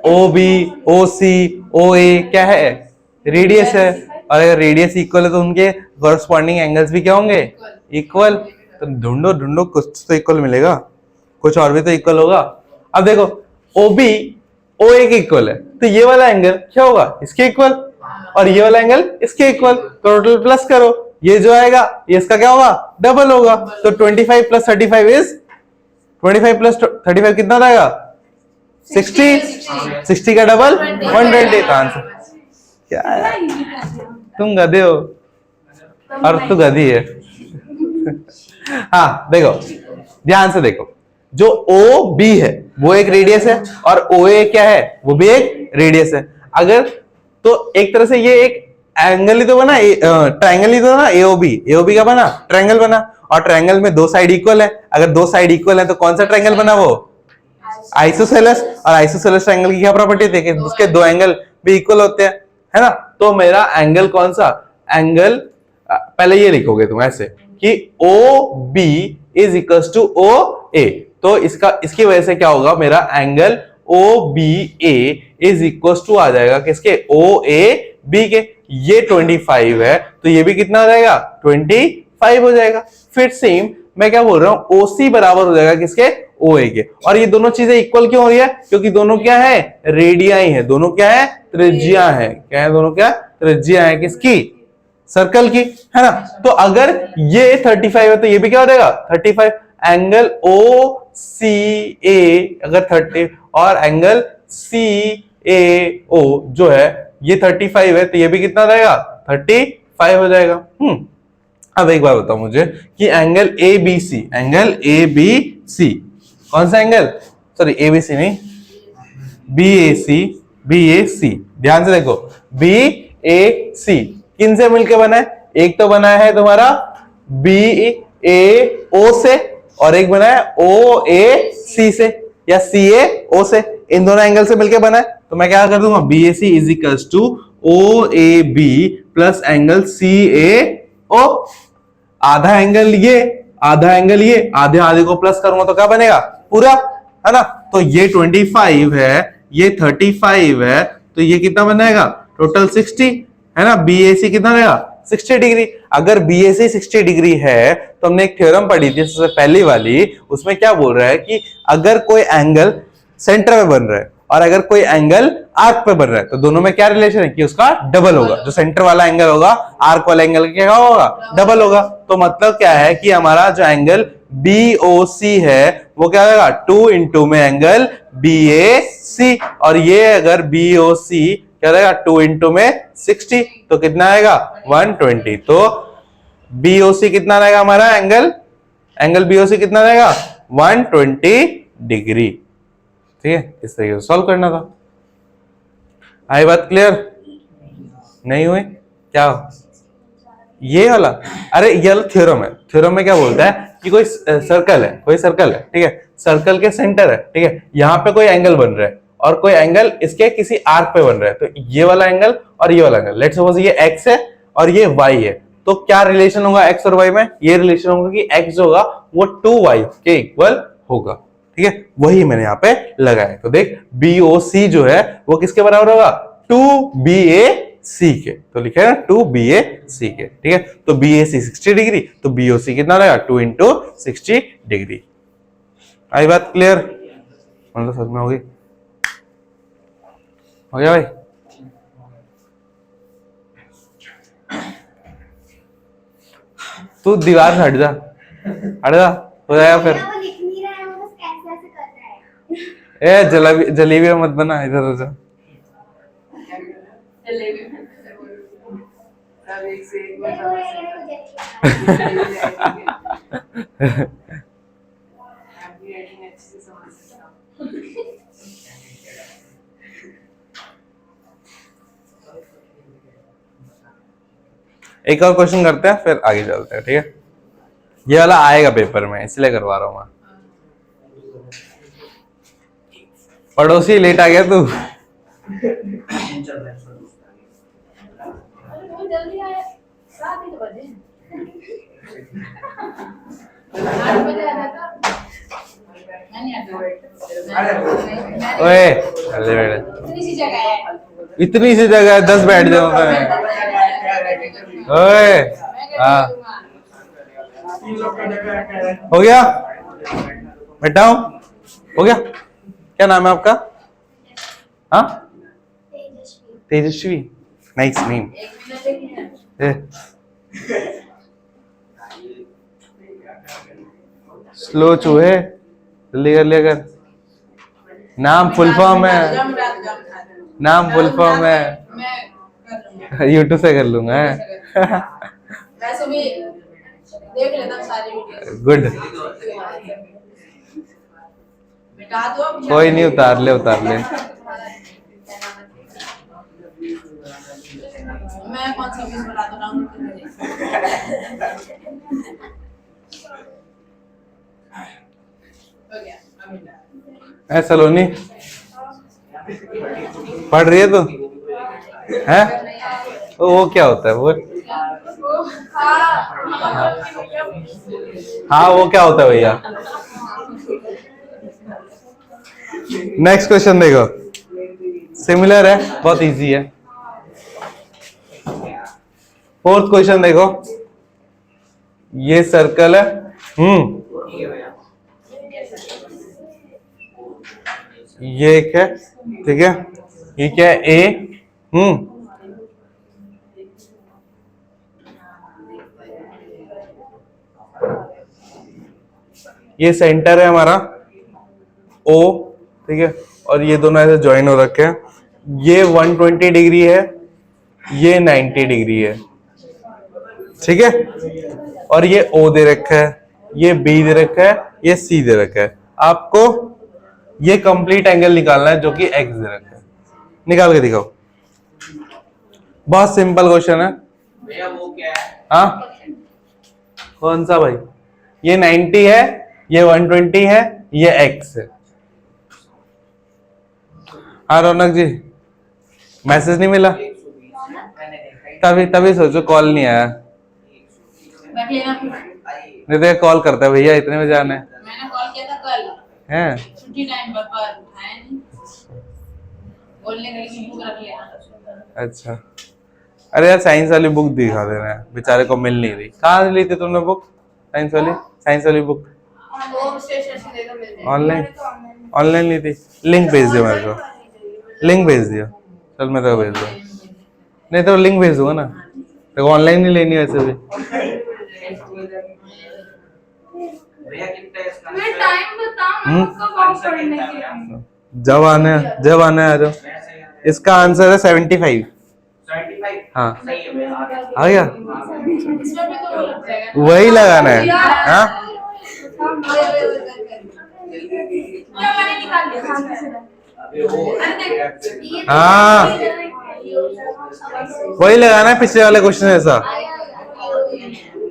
ओ बी ओ सी ओ ए क्या है, रेडियस है। और अगर रेडियस इक्वल है तो उनके कॉरस्पॉन्डिंग एंगल्स भी क्या होंगे, इक्वल। तो ढूंढो ढूंढो, कुछ तो इक्वल मिलेगा, कुछ और भी तो इक्वल होगा। अब देखो ओ बी ओ ए के इक्वल है, तो ये वाला एंगल क्या होगा, इसके इक्वल, और ये वाला एंगल इसके इक्वल। टोटल प्लस करो, ये जो आएगा ये इसका क्या होगा, डबल होगा। तो 25 प्लस 35 इज 25 प्लस 35 कितना आएगा, 60। 60 का डबल 120 का आंसर। क्या है, तुम गधे हो और तू गधी है। हाँ देखो ध्यान से देखो, जो ओ बी है वो एक रेडियस है, और ओ ए क्या है वो भी एक रेडियस है। अगर तो एक तरह से ये एक एंगल ही तो बना, ट्रायंगल ही तो बना, एओबी का बना, ट्रायंगल बना। और ट्रायंगल में दो साइड इक्वल है, अगर दो साइड इक्वल है तो कौन सा ट्रायंगल बना, वो आइसोसेलेस। और आइसोसेलेस ट्रायंगल की क्या प्रॉपर्टी थी कि उसके दो एंगल भी इक्वल होते हैं, है ना। तो मेरा एंगल कौन सा, एंगल पहले ये लिखोगे तुम ऐसे कि O B is equal to O A. तो इसकी वजह से क्या होगा, मेरा angle O B A is equal to आ जाएगा किसके, ओ ए बी के। ये 25 है तो ये भी कितना हो जाएगा, 25 हो जाएगा। फिर सेम मैं क्या बोल रहा हूं, OC बराबर हो जाएगा किसके, OA के। और ये दोनों चीजें इक्वल क्यों हो रही है, क्योंकि दोनों क्या है, रेडियाई है, दोनों क्या है, त्रिज्या है। क्या है, दोनों क्या त्रिज्या है किसकी, सर्कल की, है ना। तो अगर ये 35 है तो ये भी क्या हो जाएगा 35। एंगल OCA अगर 30 और एंगल CAO जो है ये 35 है तो ये भी कितना रहेगा, 35 हो जाएगा। अब एक बार बताओ मुझे कि एंगल ABC, एंगल ABC कौन सा एंगल, सॉरी ABC नहीं, BAC, ध्यान से देखो, BAC किन से मिलकर बना है, एक तो बना है तुम्हारा BAO से, और एक बना है OAC से या CAO से। इन दोनों एंगल से मिलकर बना है। तो मैं क्या कर दूंगा, BAC is equals to OAB plus angle CAO। आधा एंगल ये, आधा एंगल ये, आधे आधे को प्लस करूंगा तो क्या बनेगा, पूरा, है ना। तो ये 25 है, ये 35 है, तो ये कितना बनेगा, टोटल 60, है ना। BAC कितना रहेगा, 60 डिग्री। अगर BAC 60 डिग्री है तो हमने एक थ्योरम पढ़ी थी सबसे पहली वाली, उसमें क्या बोल रहा है कि अगर कोई एंगल सेंटर में बन रहा है और अगर कोई एंगल आर्क पे बन रहा है तो दोनों में क्या रिलेशन है कि उसका डबल होगा। जो सेंटर वाला एंगल होगा आर्क वाला एंगल क्या होगा, डबल होगा। तो मतलब क्या है कि हमारा जो एंगल BOC है वो क्या होगा, 2 इंटू में एंगल BAC, और ये अगर BOC क्या रहेगा 2 इंटू में 60 तो कितना आएगा 120। तो BOC कितना रहेगा हमारा एंगल BOC कितना रहेगा 120 डिग्री। ठीक है, इस तरीके से सॉल्व करना था। आई बात क्लियर, नहीं हुई क्या, ये वाला, अरे ये वाला थ्योरम है। थ्योरम में क्या बोलता है कि कोई सर्कल है, कोई सर्कल है, ठीक है, सर्कल के सेंटर है, ठीक है, यहाँ पे कोई एंगल बन रहा है और कोई एंगल इसके किसी आर्क पे बन रहा है। तो ये वाला एंगल और ये वाला एंगल, लेट्स सपोज ये x है और ये y है, तो क्या रिलेशन होगा x और y में, ये रिलेशन होगा कि x जो होगा वो 2y के इक्वल होगा। ठीक है, वही मैंने यहाँ पे लगाया। तो देख BOC जो है वो किसके बराबर होगा, 2BAC के। तो लिखे ना 2BAC के, ठीक है। तो BAC 60 डिग्री, तो BOC कितना रहेगा 2 इंटू 60 डिग्री। आई बात क्लियर, मतलब समझ में होगी, हो गया भाई। तू दीवार से हट जा, हट जा, हो जाएगा फिर। वो लिख नहीं रहा है, वो बस कैसे ऐसे कर रहा है। ए जलेबी मत बना, इधर हो जा। देखो ये एक और क्वेश्चन करते हैं फिर आगे चलते हैं, ठीक है? ये वाला आएगा पेपर में इसलिए करवा रहा हूँ मैं। पड़ोसी लेट आ गया तू। जल्दी आया, 7 बजे 8 बजे आ जाता। मैं नहीं आता। ओए अरे बेटे, इतनी सी जगह है, इतनी सी जगह है, 10 बैठ जाओ मैं। ओए हाँ, हो गया? बैठाओ, हो गया? क्या नाम है आपका? हाँ, तेजस्वी, नाइस नेम। स्लो चूहे, जल्दी कर लिया कर। नाम फुल फॉर्म है, नाम फुल फॉर्म है। यूट्यूब से कर लूंगा। वैसे भी देख लेता हूँ सारी वीडियो। गुड, मिटा दो। कोई नहीं, उतार ले उतार ले। मैं कौन सा वीडियो बना रहा हूँ? हो गया, है सलोनी, पढ़ रही है तू? है? वो क्या होता है वो? हाँ वो क्या होता है भैया? नेक्स्ट क्वेश्चन देखो, सिमिलर है, बहुत इजी है। 4th क्वेश्चन देखो, ये सर्कल है, ये एक है, ठीक है? ये क्या है? ए, ये सेंटर है हमारा O, ठीक है? और ये दोनों ऐसे ज्वाइन हो रखे हैं। ये 120 डिग्री है, ये 90 डिग्री है, ठीक है? और ये O दे रखा है, ये B दे रखा है, ये C दे रखा है। आपको ये कंप्लीट एंगल निकालना है जो कि X दे रखा है। निकाल के दिखाओ, बहुत सिंपल क्वेश्चन है। भैया वो क्या है? हाँ, कौन सा भाई? ये 90 है, ये 120 है, ये X है। हाँ रौनक जी, मैसेज नहीं मिला? तभी तभी सोचो कॉल नहीं आया। रख लेना फिर। नहीं तो कॉल करता है, भैया इतने बजे आना है। मैंने कॉल किया था कल, हैं? छुट्टी टाइम पर उठाया नहीं। बोलने गई कि बुक रख लेना। अच्छा, अरे यार साइंस वाली बुक दिखा दे रहे हैं, बेचारे को मिल नहीं रही। कहाँ ली थी तुमने बुक? साइंस वाली बुक वो स्टेशन से देखो मिल जाएगी। ऑनलाइन, ऑनलाइन ली थी। लिंक भेज दिया मेरे को, लिंक भेज दिया। चल मैं तो भेज दूँ, नहीं तो लिंक भेज दूंगा ना। देखो ऑनलाइन नहीं लेनी वैसे भी। भैया कितना है इसका? मैं टाइम बताओ ना कब आओ पढ़ने के लिए। जब आना है आ जाओ। इसका आंसर है 75। 75? हाँ सही है भैया, आ गया, इसमें भी तो वो लग जाएगा। वही लगाना है। हाँ क्या मैंने निकाल लिया सामने से। अबे वो हाँ, वही लगाना है, पिछले वाले क्वेश्चन जैसा।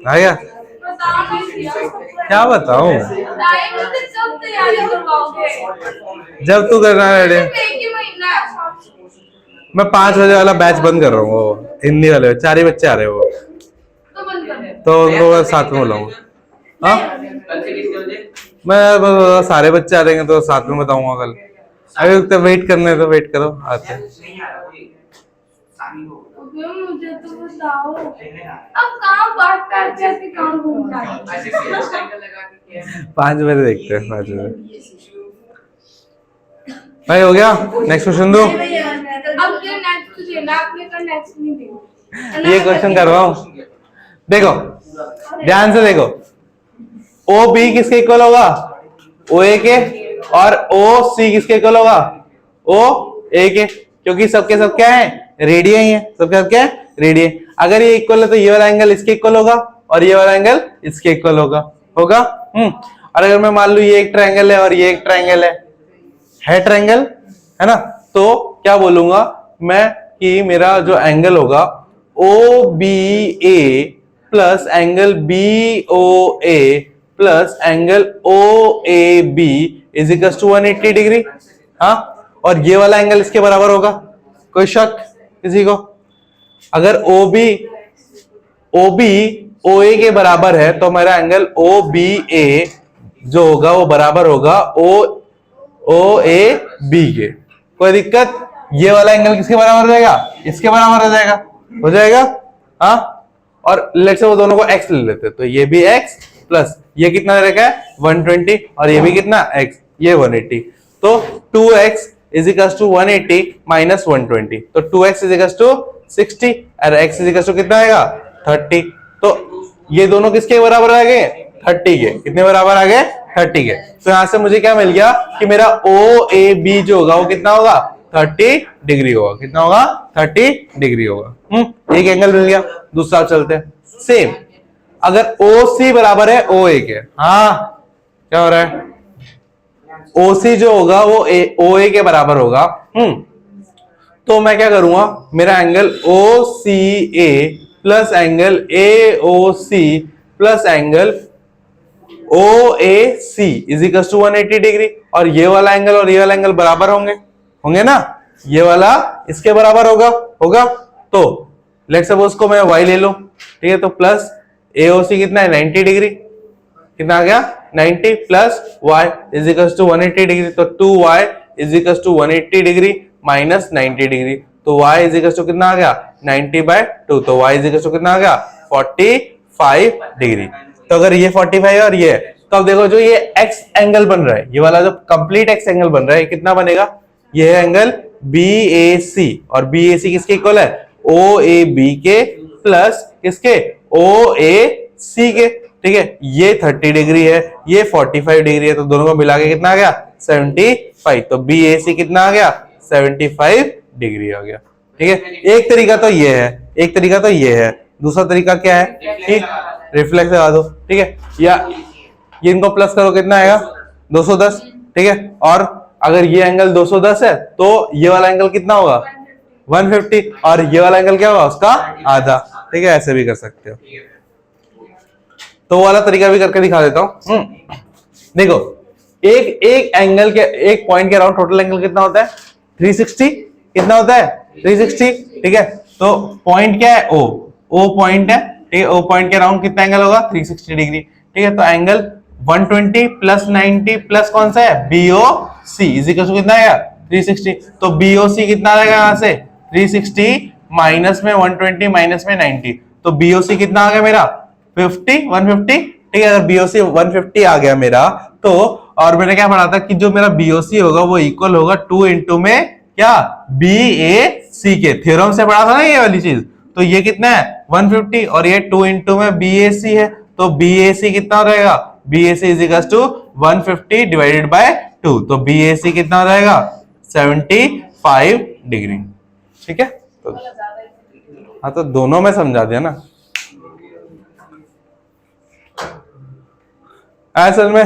आ गया? बताओ नहीं क्या बताऊं? टाइम से सब तैयारी करवाओगे। जब तू करना है रेडी। एक ही महीना है। मैं 5 बजे वाला बैच बंद कर रहा हूँ, वो हिंदी वाले 4 ही बच्चे आ रहे हैं वो, तो बंद कर दे। तो उनको साथ में बुलाऊंगा। हाँ कल से कितने बजे? मैं सारे बच्चे आ रहेंगे तो साथ में बताऊंगा कल। अभी तो वेट करने तो वेट करो, आते हैं। नहीं आ रहा कोई, शामी हो मुझे तो बताओ नहीं आ रहा। अब कहाँ बात करते हैं, कहाँ घूम जाते ऐसे फेस एंगल लगा के किया है। 5 बजे देखते हैं, 5 बजे। भाई हो गया? नेक्स्ट क्वेश्चन दो। अब ये नेक्स्ट देना, आपने कल नेक्स्ट नहीं देना। ये क्वेश्चन करवाऊं? देखो ध्यान से देखो, ओ बी किसके इक्वल होगा, ओ ए के, और ओ सी किसके इक्वल होगा, ओ ए के, क्योंकि सबके सब क्या है, रेडियन ही है, सबके सब क्या है, रेडियन। अगर ये इक्वल है तो ये वाला एंगल इसके इक्वल होगा और ये वाला एंगल इसके इक्वल होगा, होगा। और अगर मैं मान लू ये एक ट्रायंगल है और ये एक ट्रायंगल है ट्रायंगल, है ना, तो क्या बोलूंगा मैं कि मेरा जो एंगल होगा O B A plus angle B O A plus angle O A B is equal to 180 degree. हाँ, और ये वाला एंगल इसके बराबर होगा, कोई शक किसी को? अगर ओ बी ओ ए के बराबर है तो मेरा एंगल ओ बी ए जो होगा वो बराबर होगा ओ ए बी के। कोई दिक्कत? ये वाला एंगल किसके बराबर हो जाएगा, इसके बराबर हो जाएगा, हो जाएगा। हाँ, और लेट्स से वो दोनों को x ले लेते हैं, तो ये भी x प्लस ये कितना रहेगा 120 और ये भी कितना x, ये 180, तो 2x is equal to 180 minus 120, तो 2x इज इक्वल टू 60 और x इज इक्वल टू कितना आएगा 30। तो ये दोनों किसके बराबर आ गए, 30 के। कितने बराबर आ गए, 30 के। तो यहां से मुझे क्या मिल गया कि मेरा ओ ए बी जो होगा वो कितना होगा, 30 डिग्री होगा। कितना होगा, 30 डिग्री होगा। एक एंगल मिल गया। दूसरा चलते हैं, सेम अगर ओ सी बराबर है ओ ए के, हाँ क्या हो रहा है, ओ सी जो होगा वो ओ ए के बराबर होगा। तो मैं क्या करूंगा, मेरा angle O C A plus angle A O C plus angle O A C is equal to 180 degree, और ये वाला एंगल और ये वाला एंगल बराबर होंगे, होंगे ना, ये वाला इसके बराबर होगा, होगा। तो लेट्स सपोज को मैं y ले लूं, ठीक है, तो प्लस AOC कितना है 90 डिग्री, कितना आ गया 90 plus y is equal to 180 degree, तो 2y is equal to 180 degree minus 90 degree, तो y इज इक्वल टू कितना आ गया 90/2, तो y इज इक्वल टू कितना आ गया 45 डिग्री। तो अगर ये 45 है और ये, तो अब देखो जो ये x एंगल बन रहा है, ये वाला जो कंप्लीट x एंगल बन रहा है कितना बनेगा, ये है एंगल BAC, और BAC किसके इक्वल है, OAB के प्लस किसके, OAC के, ठीक है। ये 30 डिग्री है, ये 45 डिग्री है, तो दोनों को मिला के कितना आ गया 75, तो BAC कितना आ गया 75 डिग्री आ गया, ठीक है। एक तरीका तो ये है, एक तरीका तो ये है, दूसरा तरीका क्या है कि रिफ्लेक्स लगा दो, ठीक है, या ये इनको प्लस करो, कितना आएगा 210, ठीक है। और अगर ये एंगल 210 है तो ये वाला एंगल कितना होगा 150, और ये वाला एंगल क्या होगा उसका आधा, ठीक है। ऐसे भी कर सकते हो, तो वो वाला तरीका भी करके दिखा देता हूं। देखो एक एंगल के, एक पॉइंट के अराउंड टोटल एंगल कितना होता है 360, कितना होता है 360, ठीक है। तो पॉइंट क्या है, ओ पॉइंट है, ठीक है। ओ पॉइंट के अराउंड कितना एंगल होगा 360 डिग्री, ठीक है। तो एंगल 120 प्लस 90 प्लस कौन सा है BOC इज इक्वल टू कितना आएगा 360, तो BOC कितना आएगा यहाँ से 360 माइनस में 120 माइनस में 90, तो BOC कितना आ गया मेरा 150, ठीक है। अगर BOC 150 आ गया मेरा, तो और मैंने क्या पढ़ा था कि जो मेरा BOC होगा वो इक्वल होगा 2 इंटू में क्या BAC के, थ्योरम से पढ़ा था ना ये वाली चीज। तो ये कितना है 150 और ये 2 इंटू में BAC है, तो BAC कितना हो जाएगा, BAC is equal to 150 divided by 2, तो BAC कितना हो जाएगा 75 डिग्री, ठीक है। तो हाँ, तो दोनों में समझा दिया ना असल में,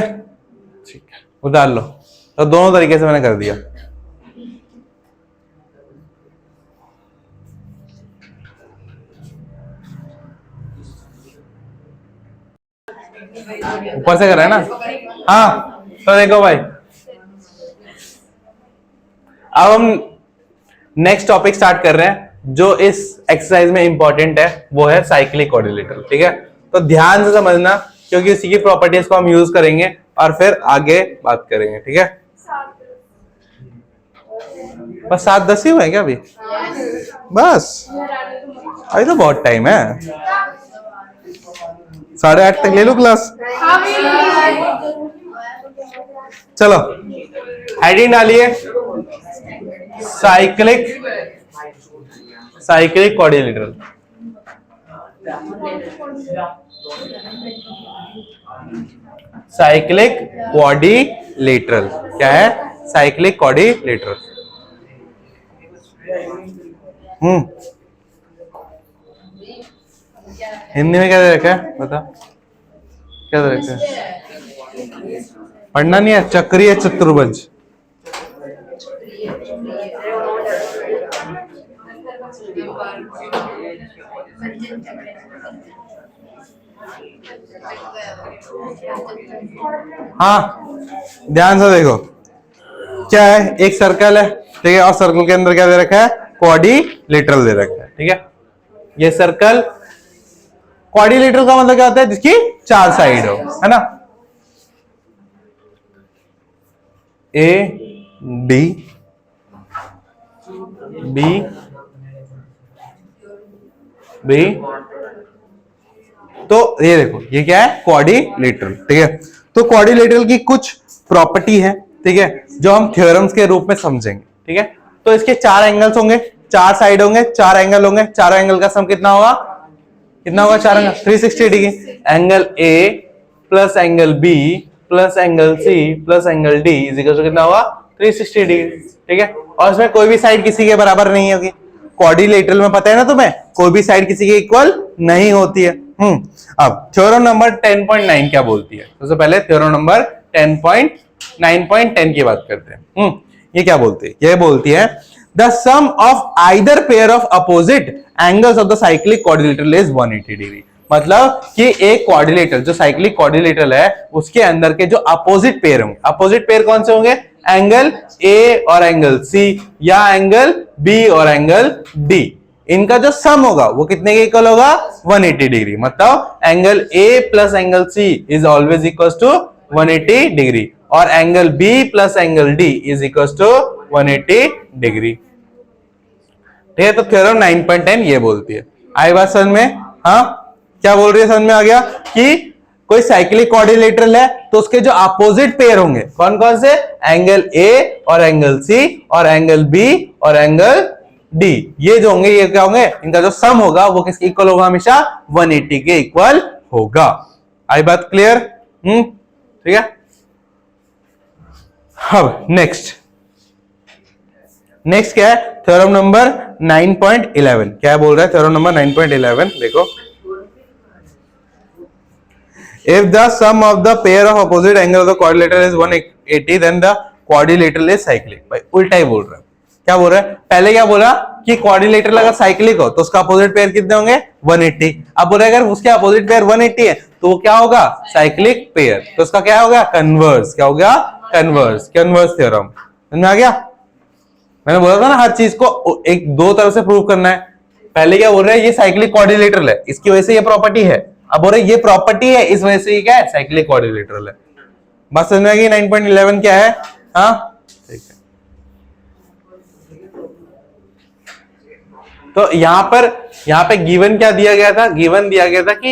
ठीक है, उतार लो। तो दोनों तरीके से मैंने कर दिया। ऊपर से कर रहा है ना, हाँ। तो देखो भाई, अब हम नेक्स्ट टॉपिक स्टार्ट कर रहे हैं जो इस एक्सरसाइज में इंपॉर्टेंट है, वो है साइक्लिक क्वाड्रिलेटरल, ठीक है। तो ध्यान से समझना क्योंकि इसी की प्रॉपर्टीज को हम यूज करेंगे और फिर आगे बात करेंगे, ठीक है। बस 7-10 ही हुए क्या अभी, बस अभी तो बहुत टाइम है, 8:30 तक ले लो क्लास। चलो हेडिंग डालिए, साइक्लिक क्वाड्रिलेटरल। साइक्लिक क्वाड्रिलेटरल क्या है? Cyclic quadrilateral. हिंदी में क्या दे रखा है बता, क्या दे रखा है? पढ़ना नहीं है। चक्रीय चतुर्भुज। हाँ ध्यान से देखो, क्या है? एक सर्कल है, ठीक है, और सर्कल के अंदर क्या दे रखा है? क्वाड्रिलेटरल दे रखा है, ठीक है। ये सर्कल, क्वाड्रिलेटरल का मतलब क्या होता है? जिसकी 4 साइड हो, है ना। ए डी बी बी, तो ये देखो ये क्या है? क्वाड्रिलेटरल, ठीक है। तो क्वाड्रिलेटरल की कुछ प्रॉपर्टी है, ठीक है, जो हम थ्योरम्स के रूप में समझेंगे, ठीक है। तो इसके 4 एंगल्स होंगे, 4 साइड होंगे, 4 एंगल होंगे, 4 एंगल का सम कितना होगा? कितना होगा? 4 angle 360 degree. Angle A plus angle B plus angle C plus angle D is equal to कितना होगा? 360 डिग्री, ठीक है। और इसमें कोई भी साइड किसी के बराबर नहीं होगी। क्वाड्रिलेटरल में पता है ना तुम्हें, कोई भी साइड किसी के इक्वल नहीं होती है। अब थ्योरम नंबर 10.9 क्या बोलती है? सबसे पहले थ्योरम नंबर 10.9.10 की बात करते हैं। ये क्या बोलती है? ये बोलती है the sum of either pair of opposite angles of the cyclic quadrilateral is 180 degree. मतलब कि एक क्वाड्रिलेटरल, जो साइक्लिक क्वाड्रिलेटरल है, उसके अंदर के जो अपोजिट पेयर होंगे, अपोजिट पेयर कौन से होंगे? एंगल ए और एंगल सी, या एंगल बी और एंगल डी, इनका जो सम होगा वो कितने के इक्वल होगा? 180 डिग्री। मतलब angle A plus angle C is always equal to 180 degree, और angle B plus angle D is equal to 180 degree, ठीक है। तो थ्योरम 9.10 ये बोलती है। आई बात समझ में? हाँ, क्या बोल रही है? समझ में आ गया कि कोई साइक्लिक क्वाड्रिलेटरल है तो उसके जो अपोजिट पेयर होंगे कौन कौन से? एंगल ए और एंगल सी और एंगल बी और एंगल डी, ये जो होंगे ये क्या होंगे? इनका जो सम होगा वो किसके इक्वल होगा? हमेशा 180 के इक्वल होगा। आई बात क्लियर? ठीक है। अब नेक्स्ट क्या है? थ्योरम नंबर 9.11 क्या बोल रहा है? थ्योरम नंबर 9.11 देखो, if the sum of the pair of opposite angle of the quadrilateral is 180 then the quadrilateral is cyclic। भाई उल्टा ही बोल रहा है। क्या बोल रहा है? पहले क्या बोला कि क्वाड्रिलेटरल अगर साइक्लिक हो तो उसका अपोजिट पेयर कितने होंगे? 180। अब बोल रहा है अगर उसके अपोजिट पेयर 180 है तो वो क्या होगा? Cyclic pair. तो उसका क्या होगा? कन्वर्स। क्या होगा? कन्वर्स। कन्वर्स थ्योरम समझ में आ गया? मैंने बोला था ना हर चीज को एक दो तरफ से प्रूव करना है। पहले क्या बोल रहे हैं? ये साइक्लिक क्वाड्रिलेटरल है, इसकी वजह से ये प्रॉपर्टी है। अब बोल रहे ये प्रॉपर्टी है, इस वजह से ये क्या है? साइक्लिक क्वाड्रिलेटरल है। बात समझ में आ गई? 9.11 क्या है? हाँ ठीक है। तो यहां पे गिवन क्या दिया गया था? गिवन दिया गया था कि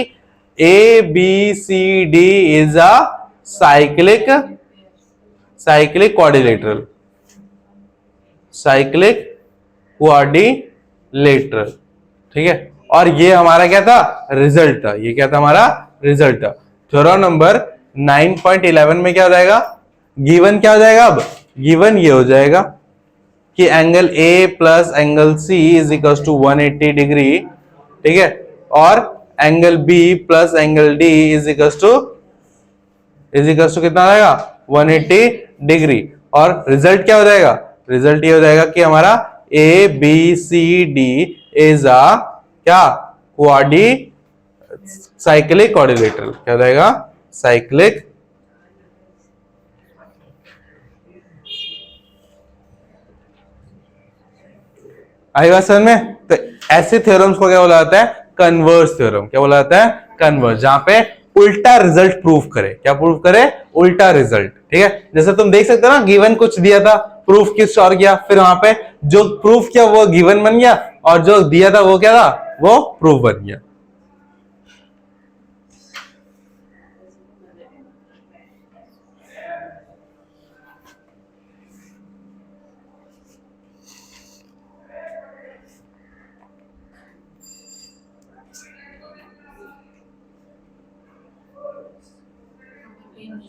A B C D is a cyclic quadrilateral, cyclic quadrilateral, ठीक है। और ये हमारा क्या था? रिजल्ट था। ये क्या था? हमारा रिजल्ट था। थ्योरम नंबर 9.11 में क्या हो जाएगा? गिवन क्या हो जाएगा? अब गिवन ये हो जाएगा कि angle A plus angle C is equal to 180 degree, ठीक है, और angle B plus angle D is equal to कितना आएगा? 180 डिग्री। और रिजल्ट क्या हो जाएगा? रिजल्ट ये हो जाएगा कि हमारा A B C D is a क्या? Cyclic quadrilateral. क्या हो जाएगा? साइक्लिक आई बात समझ में? तो ऐसे थ्योरम्स को क्या बोला जाता है? Converse theorem. क्या बोला जाता है? कन्वर्स, जहां पे उल्टा रिजल्ट प्रूफ करे। क्या प्रूफ करे? उल्टा रिजल्ट, ठीक है। जैसे तुम देख सकते हो ना, गिवन कुछ दिया था, प्रूफ किस और किया, फिर वहां पे जो प्रूफ किया वो गिवन बन गया, और जो दिया था वो क्या था? वो प्रूफ बन गया।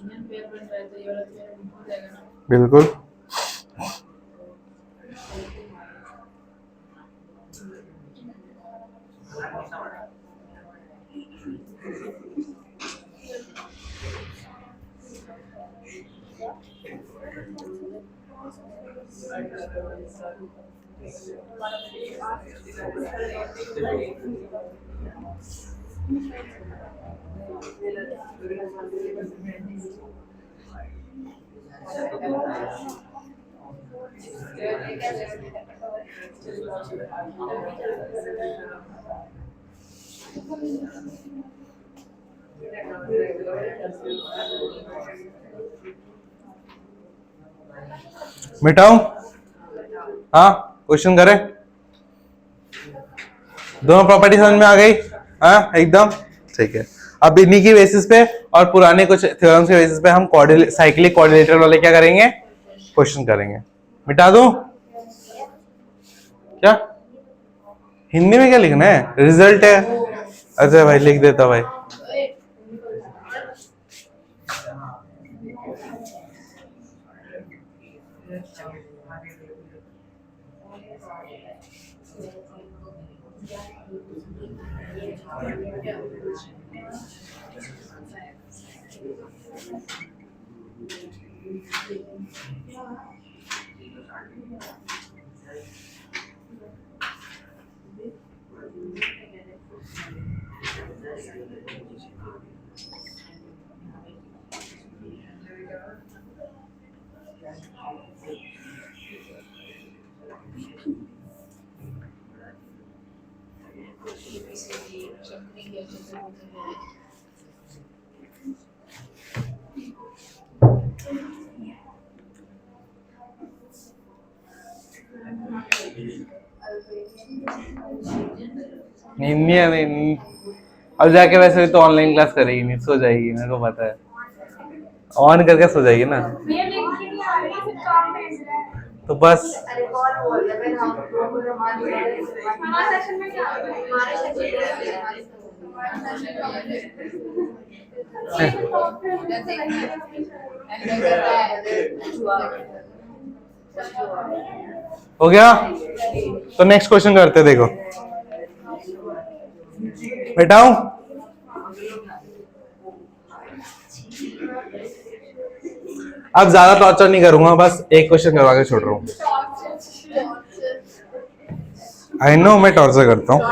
यूनियन पेयर बन रहा है तो ये वाला पेयर हो जाएगा ना। बिल्कुल। मिटाऊं? हाँ, क्वेश्चन करें। दोनों प्रॉपर्टी समझ में आ गई? हाँ एकदम ठीक है। अब इन्हीं की बेसिस पे और पुराने कुछ थ्योरम्स के बेसिस पे हम साइक्लिक कोऑर्डिनेटर वाले क्या करेंगे, क्वेश्चन करेंगे। मिटा दूं क्या? हिंदी में क्या लिखना है? रिजल्ट है। अच्छा भाई लिख देता भाई। नहीं अब जाके वैसे भी तो ऑनलाइन क्लास करेगी नहीं, सो जाएगी, मेरे को पता है। ऑन करके सो जाएगी ना, ये लिंक ही नहीं आ रही है, सिर्फ काम भेज रहा है। तो बस अरे कॉल बोल रहे हैं हम हमारे सेशन में क्या हमारे हो गया। तो नेक्स्ट क्वेश्चन करते, देखो बेटाऊं। अब ज्यादा टॉर्चर नहीं करूंगा, बस एक क्वेश्चन करवा के छोड़ रहा हूँ। आई नो मैं टॉर्चर करता हूँ।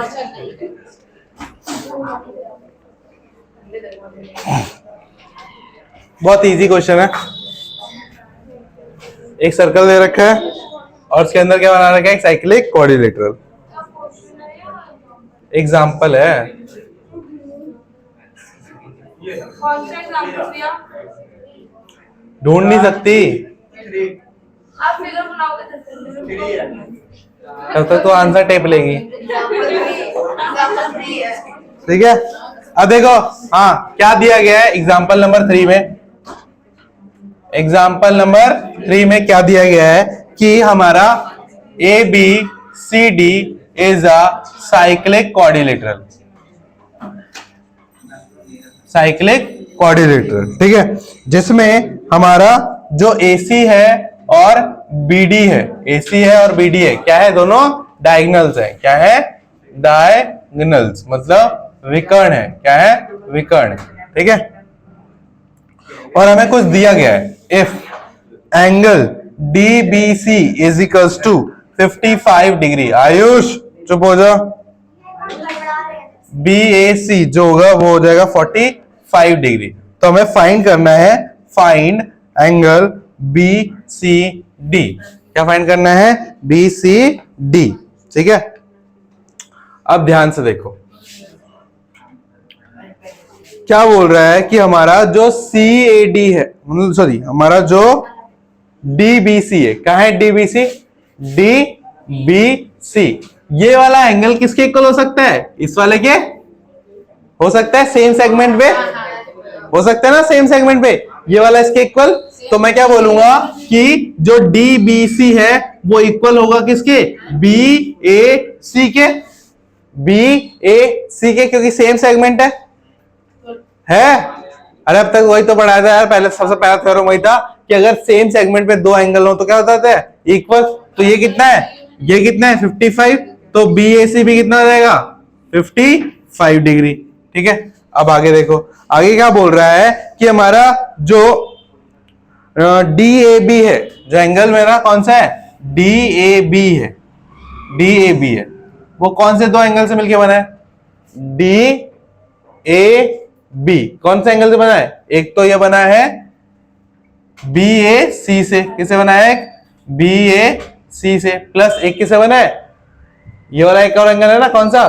बहुत इजी क्वेश्चन है। एक सर्कल दे रखा है और उसके अंदर क्या बना रखा है, एक साइक्लिक कोऑर्डिनेटर। एग्जाम्पल है। कौन सा एग्जांपल दिया? ढूंढ नहीं सकती आप फिगर बनाओगे तब तक तो आंसर टेप लेगी। ठीक है, अब देखो हाँ क्या दिया गया है एग्जाम्पल नंबर 3 में। एग्जाम्पल नंबर 3 में क्या दिया गया है कि हमारा ABCD is a cyclic coordinator. Cyclic coordinator, ठीक है, जिसमें हमारा जो AC है और BD है, AC है और BD है, क्या है, दोनों डायगोनल्स है। क्या है, डायगोनल्स मतलब विकर्ण है। क्या है, विकर्ण। ठीक है, और हमें कुछ दिया गया है, if angle DBC is equals to 55 degree. Ayush चुप हो जाओ। BAC जो होगा वो हो जाएगा 45 डिग्री। तो हमें फाइंड करना है, फाइंड एंगल BCD। क्या फाइंड करना है, BCD। ठीक है, अब ध्यान से देखो क्या बोल रहा है कि हमारा जो CAD है, सॉरी हमारा जो DBC है, क्या है DBC, DBC ये वाला एंगल किसके इक्वल हो सकता है, इस वाले के हो सकता है, सेम सेगमेंट पे हो सकता है ना, सेम सेगमेंट पे ये वाला इसके इक्वल। तो मैं क्या बोलूंगा कि जो DBC है वो इक्वल होगा किसके, BAC के, BAC के, क्योंकि सेम सेगमेंट है। अरे अब तक वही तो पढ़ाया था यार, पहले सबसे पहला थ्योरम वही था कि अगर सेम सेगमेंट पे दो एंगल हो तो क्या होता है, इक्वल। तो ये कितना है, ये कितना है 55, तो BAC भी कितना हो जाएगा 55 डिग्री। ठीक है, अब आगे देखो, आगे क्या बोल रहा है कि हमारा जो DAB है, जो एंगल मेरा कौन सा है DAB है, DAB है, वो कौन से दो एंगल से मिलके बना है, DAB कौन से एंगल से बना है, एक तो ये बना है BAC से, किसे बना है BAC से, प्लस एक किसे बना है, ये वाला एक और एंगल है ना, कौन सा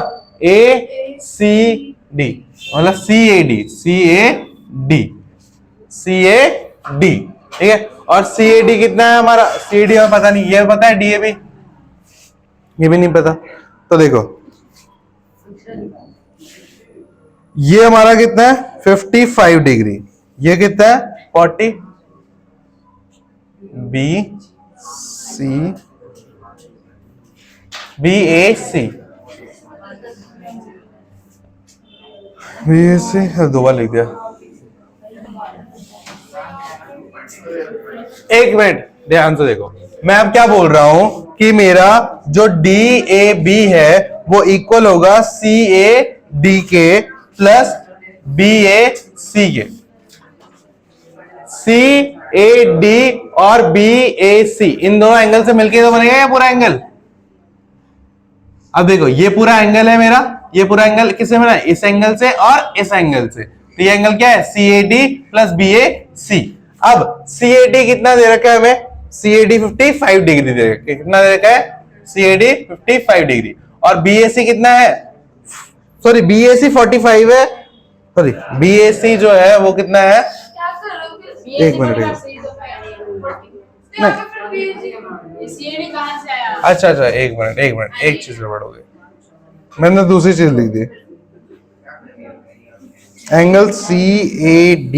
ACD, मतलब CAD, ठीक है। और CAD कितना है हमारा, CAD हमें पता नहीं, ये पता है DAB, ये भी नहीं पता। तो देखो ये हमारा कितना है 55 डिग्री, ये कितना है 40, BAC दो बार लिख दिया। एक मिनट ध्यान से देखो, मैं अब क्या बोल रहा हूं कि मेरा जो DAB है वो इक्वल होगा CAD के प्लस BAC के। CAD और BAC इन दोनों एंगल से मिलके तो बनेगा ये पूरा एंगल। अब देखो ये पूरा एंगल है मेरा, ये पूरा एंगल किससे बना है, इस एंगल से और इस एंगल से, तो ये एंगल क्या है CAD प्लस BAC। अब CAD कितना दे रखा है हमें, CAD 55 डिग्री दे रखा है, कितना दे रखा है CAD 55 डिग्री, और BAC कितना है, सॉरी BAC 45 है, सॉरी BAC जो है वो कितना है, क्या करोगे, एक मिनट कहां से आया, अच्छा एक मिनट एक चीज गड़बड़ हो गई, मैंने दूसरी चीज लिख दी, एंगल CAD,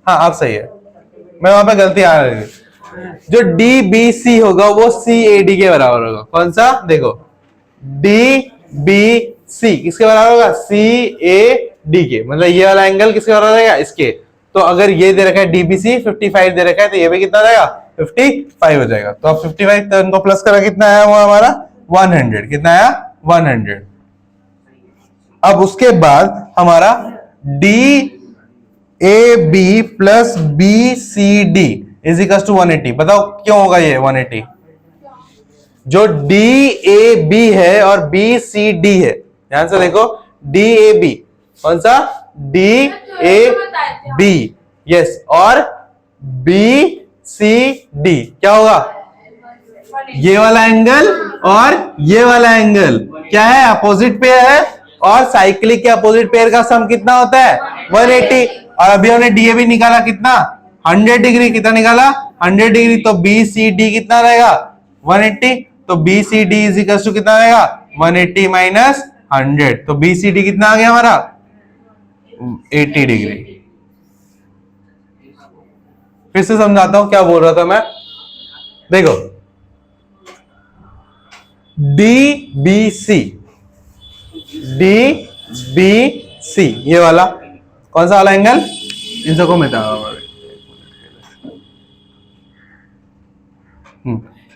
हाँ आप सही है, मैं वहां पे गलती आ रही थी। जो DBC होगा वो CAD के बराबर होगा, कौन सा देखो DBC किसके बराबर होगा, CAD के, मतलब ये वाला एंगल किसके बराबर रहेगा, इसके। तो अगर ये दे रखा है DBC 55 दे रखा है, तो ये भी कितना रहेगा 55 हो जाएगा। तो अब 55 तो इनको प्लस करा कितना आया, वो हमारा 100, कितना आया 100। अब उसके बाद हमारा DAB plus BCD is equal to 180, बताओ क्यों होगा ये 180, जो DAB है और BCD है, ध्यान से देखो DAB कौन सा DAB, यस, और BCD क्या होगा, ये वाला एंगल और ये वाला एंगल क्या है, अपोजिट पेयर है, और साइक्लिक के अपोजिट पेयर का सम कितना होता है 180। और अभी हमने DAB निकाला कितना 100 डिग्री, कितना निकाला 100 डिग्री, तो BCD कितना रहेगा 180, तो BCD इज इक्वल टू कितना रहेगा 180 माइनस 100, तो BCD कितना आ गया हमारा 80 डिग्री। फिर से समझाता हूं क्या बोल रहा था मैं, देखो DBC ये वाला कौन सा वाला एंगल, इन सबको मिटा,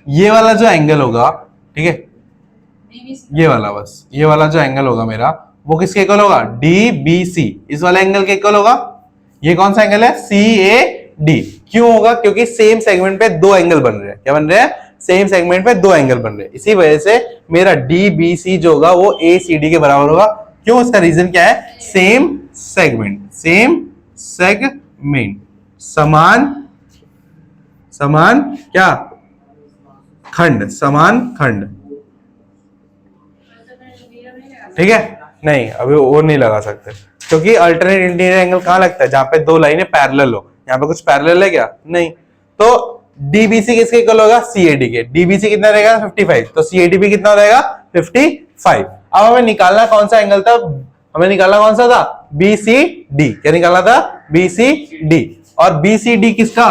ये वाला जो एंगल होगा, ठीक है, ये वाला, बस ये वाला जो एंगल होगा मेरा वो किसके इक्वल होगा DBC, इस वाले एंगल के इक्वल होगा। ये कौन सा एंगल है CAD, क्यों होगा, क्योंकि सेम सेगमेंट पे दो एंगल बन रहे हैं, क्या बन रहे हैं, सेम सेगमेंट पे दो एंगल बन रहे हैं, इसी वजह से मेरा DBC जो होगा वो ACD के बराबर होगा। क्यों, इसका रीजन क्या है, सेम सेगमेंट, समान क्या खंड, समान खंड, ठीक है। नहीं अभी वो नहीं लगा सकते, क्योंकि अल्टरनेट इंटीरियर एंगल कहां लगता है, जहां पे दो लाइनें पैरेलल हो, यहाँ पे कुछ पैरेलल है क्या, नहीं। तो DBC किसके इक्वल होगा CAD के, DBC कितना रहेगा 55, तो CAD भी कितना रहेगा 55। अब हमें निकालना कौन सा एंगल था, हमें निकालना कौन सा था BCD, क्या निकालना था BCD, और BCD किसका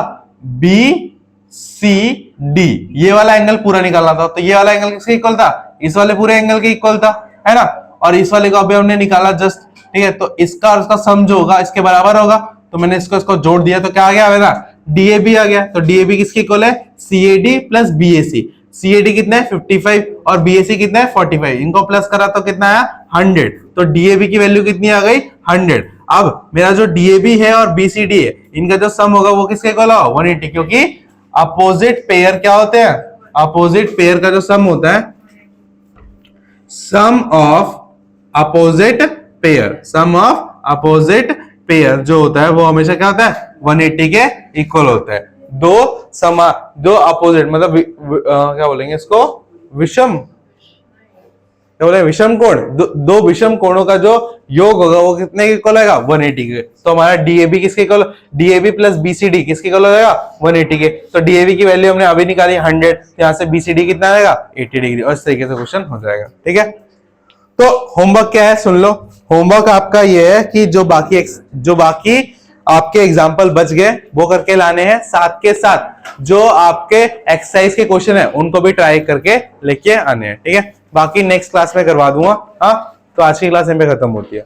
BCD, ये वाला एंगल पूरा निकालना था, तो ये वाला एंगल किसके इक्वल था, इस वाले पूरे एंगल के इक्वल था, है ना, और इस वाले को अभी हमने निकाला जस्ट, ठीक है, तो इसका और इसका सम जो होगा इसके बराबर होगा, तो मैंने इसको जोड़ दिया तो क्या आ गया मेरा DAB आ गया। तो DAB किसकी इक्वल है CAD प्लस BAC। CAD कितना है 55 और BAC कितना है 45, इनको प्लस करा तो कितना आया 100। तो DAB की वैल्यू कितनी आ गई 100। अब मेरा जो DAB है और BCD है इनका जो सम होगा वो किसके इक्वल होगा 180, क्योंकि अपोजिट पेयर क्या होते हैं, अपोजिट पेयर का जो सम होता है sum of opposite pair, sum of opposite pair जो होता है वो हमेशा क्या होता है 180 के इक्वल होता है। दो अपोजिट मतलब क्या बोलेंगे इसको विषम, क्या बोले विषम कोण, दो विषम कोणों का जो योग होगा वो कितने के इक्वल आएगा 180 के। तो हमारा DAB किसके इक्वल, DAB प्लस BCD किसके इक्वल हो जाएगा 180 के। तो DAB की वैल्यू हमने अभी निकाली 100, यहां से BCD कितना आएगा 80 डिग्री, और इस तरीके से क्वेश्चन हो जाएगा। ठीक है, तो होमवर्क क्या है सुन लो। होमवर्क आपका ये है कि जो बाकी आपके एग्जाम्पल बच गए वो करके लाने हैं, साथ के साथ जो आपके एक्सरसाइज के क्वेश्चन है उनको भी ट्राई करके लेके आने हैं। ठीक है, बाकी नेक्स्ट क्लास में करवा दूंगा। हाँ, तो आज की क्लास यहीं पे खत्म होती है।